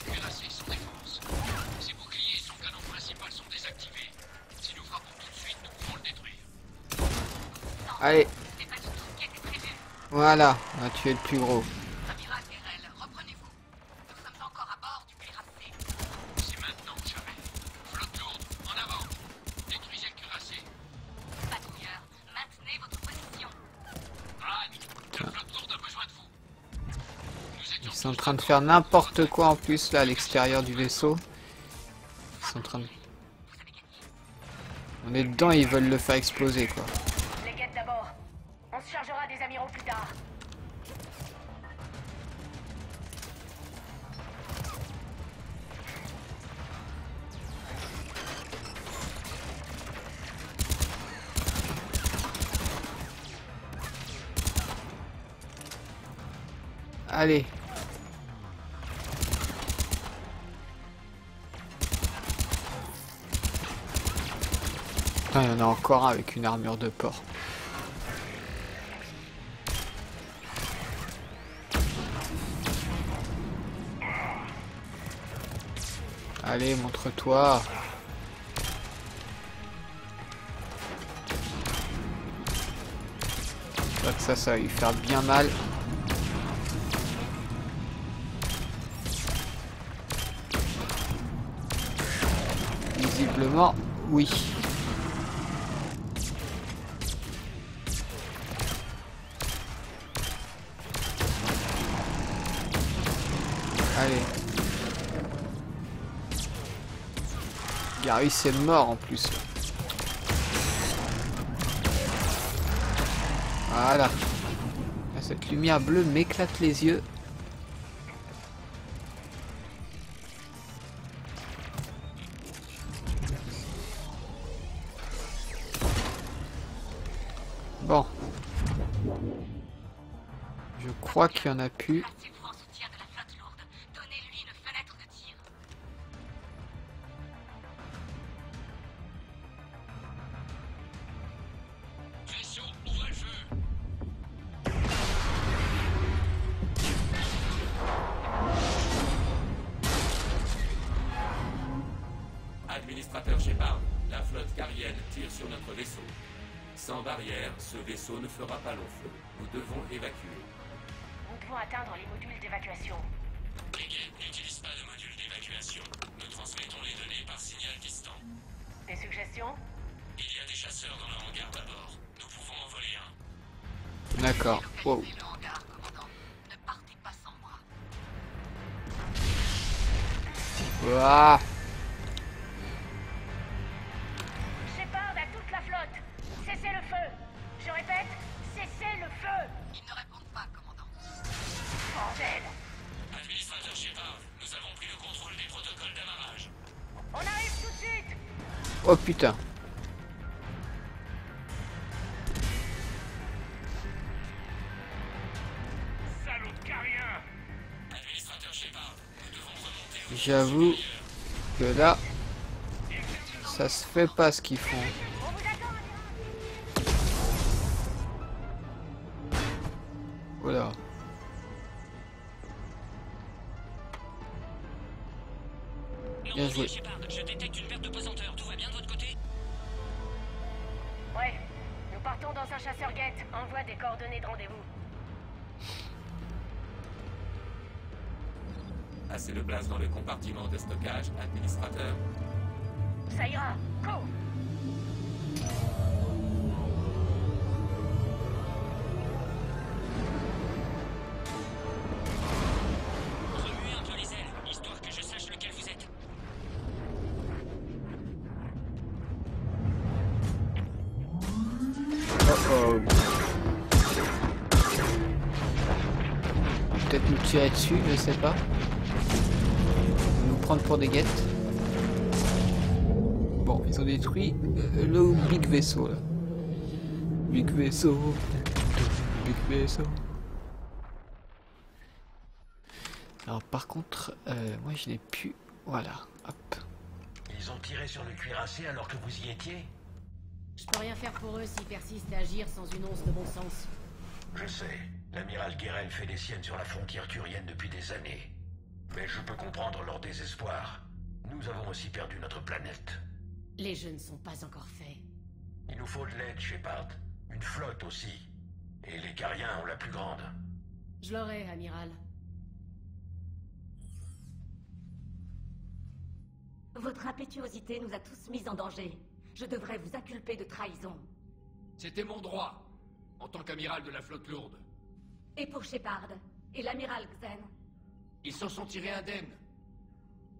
Le cuirassé sans défense. Ses boucliers et son canon principal sont désactivés. Si nous frappons tout de suite, nous pouvons le détruire. Allez. C'est pas du tout ce qui était prévu. Voilà, on a tué le plus gros. Amiral Gerel, reprenez-vous. Nous sommes encore à bord du cuirassé. C'est maintenant ou jamais. Flotte lourde, en avant. Détruisez le cuirassé. Patrouilleur, maintenez votre position. Anne, la flotte lourde a besoin de vous. Ils sont en train de faire n'importe quoi en plus là à l'extérieur du vaisseau. Ils sont en train de... On est dedans et ils veulent le faire exploser quoi. Les guettes d'abord. On se chargera des amiraux plus tard. Allez. Putain, il y en a encore un avec une armure de porc. Allez, montre-toi. Je crois que ça va lui faire bien mal. Visiblement, oui. Allez. Garrus est mort en plus. Voilà. Cette lumière bleue m'éclate les yeux. Bon. Je crois qu'il y en a plus. Administrateur Shepard, la flotte carienne tire sur notre vaisseau. Sans barrière, ce vaisseau ne fera pas long feu. Nous devons évacuer. Nous devons atteindre les modules d'évacuation. Les gates n'utilisent pas de module d'évacuation. Nous transmettons les données par signal distant. Des suggestions? Il y a des chasseurs dans le hangar d'abord. Nous pouvons en voler un. D'accord. Wow. Ouah. Shepard à toute la flotte. Cessez le feu. Je répète, cessez le feu. Ils ne répondent pas, commandant. Bordel. Administrateur Shepard, nous avons pris le contrôle des protocoles d'amarrage. On arrive tout de suite. Oh putain. Salaud de carien. Administrateur Shepard, nous devons remonter au... J'avoue que là, ça se fait pas ce qu'ils font. Voilà. Bien joué. Je détecte une perte de pesanteur. Tout va bien de votre côté? Ouais. Nous partons dans un chasseur-guette. Envoie des coordonnées de rendez-vous. Assez de place dans le compartiment de stockage, administrateur. Ça ira. Cours. Remuez un peu les ailes, histoire que je sache lequel vous êtes. Oh. Peut-être nous tirer dessus, je sais pas. Nous prendre pour des guettes. Bon, ils ont détruit le big vaisseau là. Big vaisseau. Big vaisseau. Alors par contre, moi je n'ai plus. Voilà, hop. Ils ont tiré sur le cuirassé alors que vous y étiez? Je peux rien faire pour eux s'ils persistent à agir sans une once de bon sens. Je sais. L'amiral Guérel fait des siennes sur la frontière turienne depuis des années. Mais je peux comprendre leur désespoir. Nous avons aussi perdu notre planète. Les jeux ne sont pas encore faits. Il nous faut de l'aide, Shepard. Une flotte aussi. Et les Cariens ont la plus grande. Je l'aurai, amiral. Votre impétuosité nous a tous mis en danger. Je devrais vous inculper de trahison. C'était mon droit, en tant qu'amiral de la flotte lourde. Et pour Shepard et l'amiral Xen. Ils s'en sont tirés indemnes.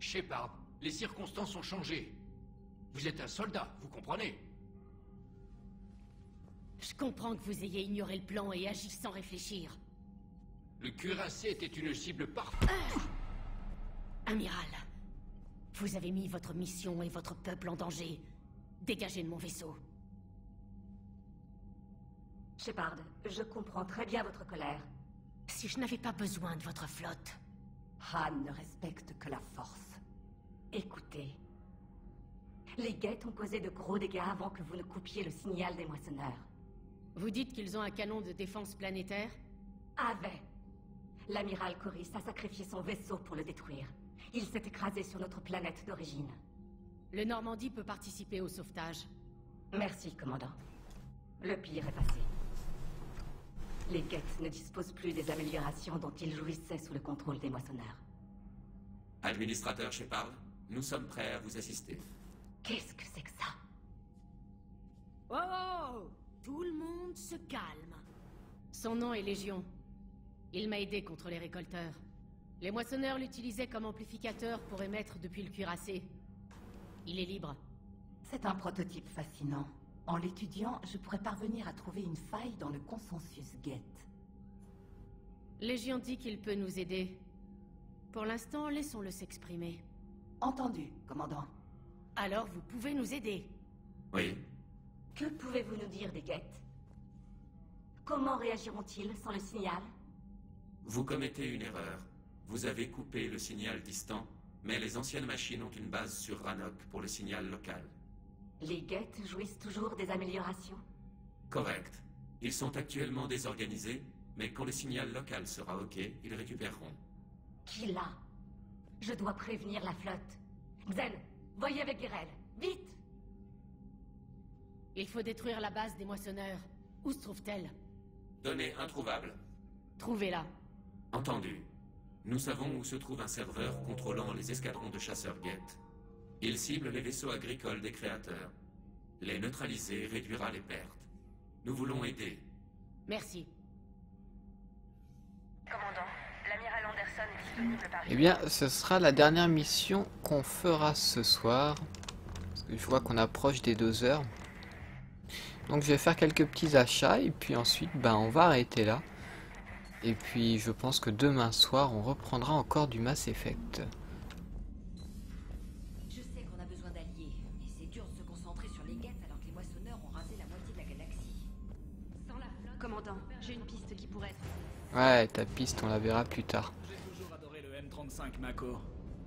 Shepard, les circonstances ont changé. Vous êtes un soldat, vous comprenez? Je comprends que vous ayez ignoré le plan et agi sans réfléchir. Le cuirassé était une cible parfaite. Amiral, vous avez mis votre mission et votre peuple en danger. Dégagez de mon vaisseau. Shepard, je comprends très bien votre colère. Si je n'avais pas besoin de votre flotte. Han ne respecte que la force. Écoutez. Les Geth ont causé de gros dégâts avant que vous ne coupiez le signal des moissonneurs. Vous dites qu'ils ont un canon de défense planétaire? Avait. L'amiral Coris a sacrifié son vaisseau pour le détruire. Il s'est écrasé sur notre planète d'origine. Le Normandie peut participer au sauvetage. Merci, commandant. Le pire est passé. Les Geth ne disposent plus des améliorations dont ils jouissaient sous le contrôle des moissonneurs. Administrateur Shepard, nous sommes prêts à vous assister. Qu'est-ce que c'est que ça? Oh! Tout le monde se calme. Son nom est Légion. Il m'a aidé contre les récolteurs. Les moissonneurs l'utilisaient comme amplificateur pour émettre depuis le cuirassé. Il est libre. C'est un prototype fascinant. En l'étudiant, je pourrais parvenir à trouver une faille dans le consensus Geth. Légion dit qu'il peut nous aider. Pour l'instant, laissons-le s'exprimer. Entendu, commandant. Alors vous pouvez nous aider. Oui. Que pouvez-vous nous dire des Geth? Comment réagiront-ils sans le signal? Vous commettez une erreur. Vous avez coupé le signal distant, mais les anciennes machines ont une base sur Rannoch pour le signal local. Les Geth jouissent toujours des améliorations? Correct. Ils sont actuellement désorganisés, mais quand le signal local sera OK, ils récupéreront. Qui l'a? Je dois prévenir la flotte. Xen, voyez avec Girel. Vite! Il faut détruire la base des moissonneurs. Où se trouve-t-elle? Donnée introuvable. Trouvez-la. Entendu. Nous savons où se trouve un serveur contrôlant les escadrons de chasseurs Geth. Il cible les vaisseaux agricoles des créateurs. Les neutraliser réduira les pertes. Nous voulons aider. Merci. Commandant, l'amiral Anderson est disponible par... Eh bien, ce sera la dernière mission qu'on fera ce soir. Parce que je vois qu'on approche des 2 heures. Donc je vais faire quelques petits achats et puis ensuite on va arrêter là. Et puis je pense que demain soir on reprendra encore du Mass Effect. Je sais qu'on a besoin d'alliés, mais c'est dur de se concentrer sur les Geth alors que les moissonneurs ont rasé la moitié de la galaxie. Sans la flotte, commandant, j'ai une piste qui pourrait être... Ouais, ta piste on la verra plus tard. J'ai toujours adoré le M35 Mako.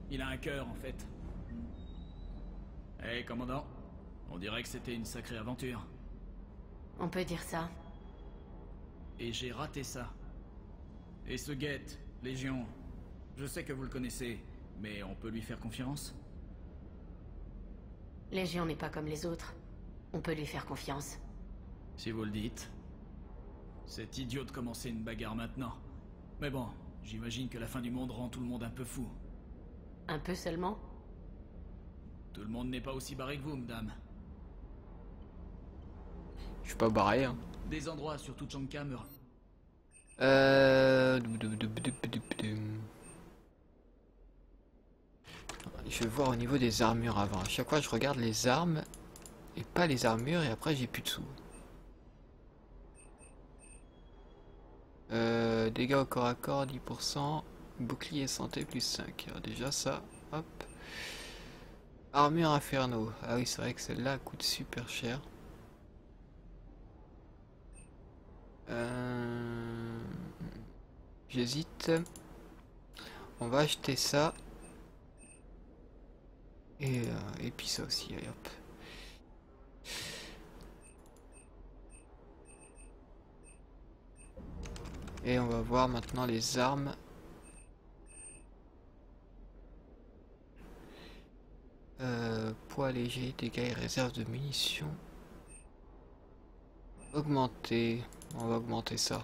Il a un cœur en fait. Hey commandant, on dirait que c'était une sacrée aventure. On peut dire ça. Et j'ai raté ça. Et ce Geth, Légion, je sais que vous le connaissez, mais on peut lui faire confiance? Légion n'est pas comme les autres. On peut lui faire confiance. Si vous le dites. C'est idiot de commencer une bagarre maintenant. Mais bon, j'imagine que la fin du monde rend tout le monde un peu fou. Un peu seulement? Tout le monde n'est pas aussi barré que vous, madame. Je suis pas barré, hein. Des endroits sur toute Chanka me... Je vais voir au niveau des armures avant. À chaque fois je regarde les armes et pas les armures et après j'ai plus de sous. Dégâts au corps à corps 10%. Bouclier santé plus 5. Alors déjà ça, hop. Armure inferno. Ah oui c'est vrai que celle-là coûte super cher. J'hésite. On va acheter ça. Et puis ça aussi, allez hop. Et on va voir maintenant les armes. Poids léger, dégâts et réserve de munitions. Augmenter. On va augmenter ça.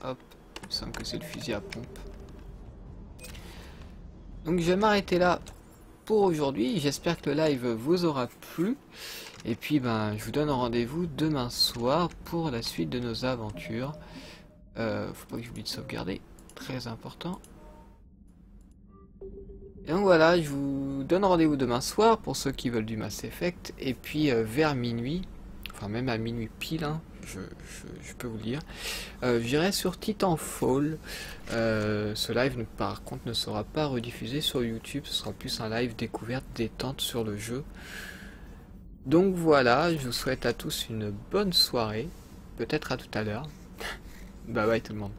Hop. Il me semble que c'est le fusil à pompe. Donc je vais m'arrêter là pour aujourd'hui. J'espère que le live vous aura plu. Et puis je vous donne rendez-vous demain soir pour la suite de nos aventures. Faut pas que j'oublie de sauvegarder. Très important. Et donc voilà, je vous donne rendez-vous demain soir pour ceux qui veulent du Mass Effect. Et puis vers minuit, enfin même à minuit pile, hein, je peux vous le dire, j'irai sur Titanfall. Ce live par contre ne sera pas rediffusé sur YouTube, ce sera plus un live découverte détente sur le jeu. Donc voilà, je vous souhaite à tous une bonne soirée, peut-être à tout à l'heure. Bye bye tout le monde.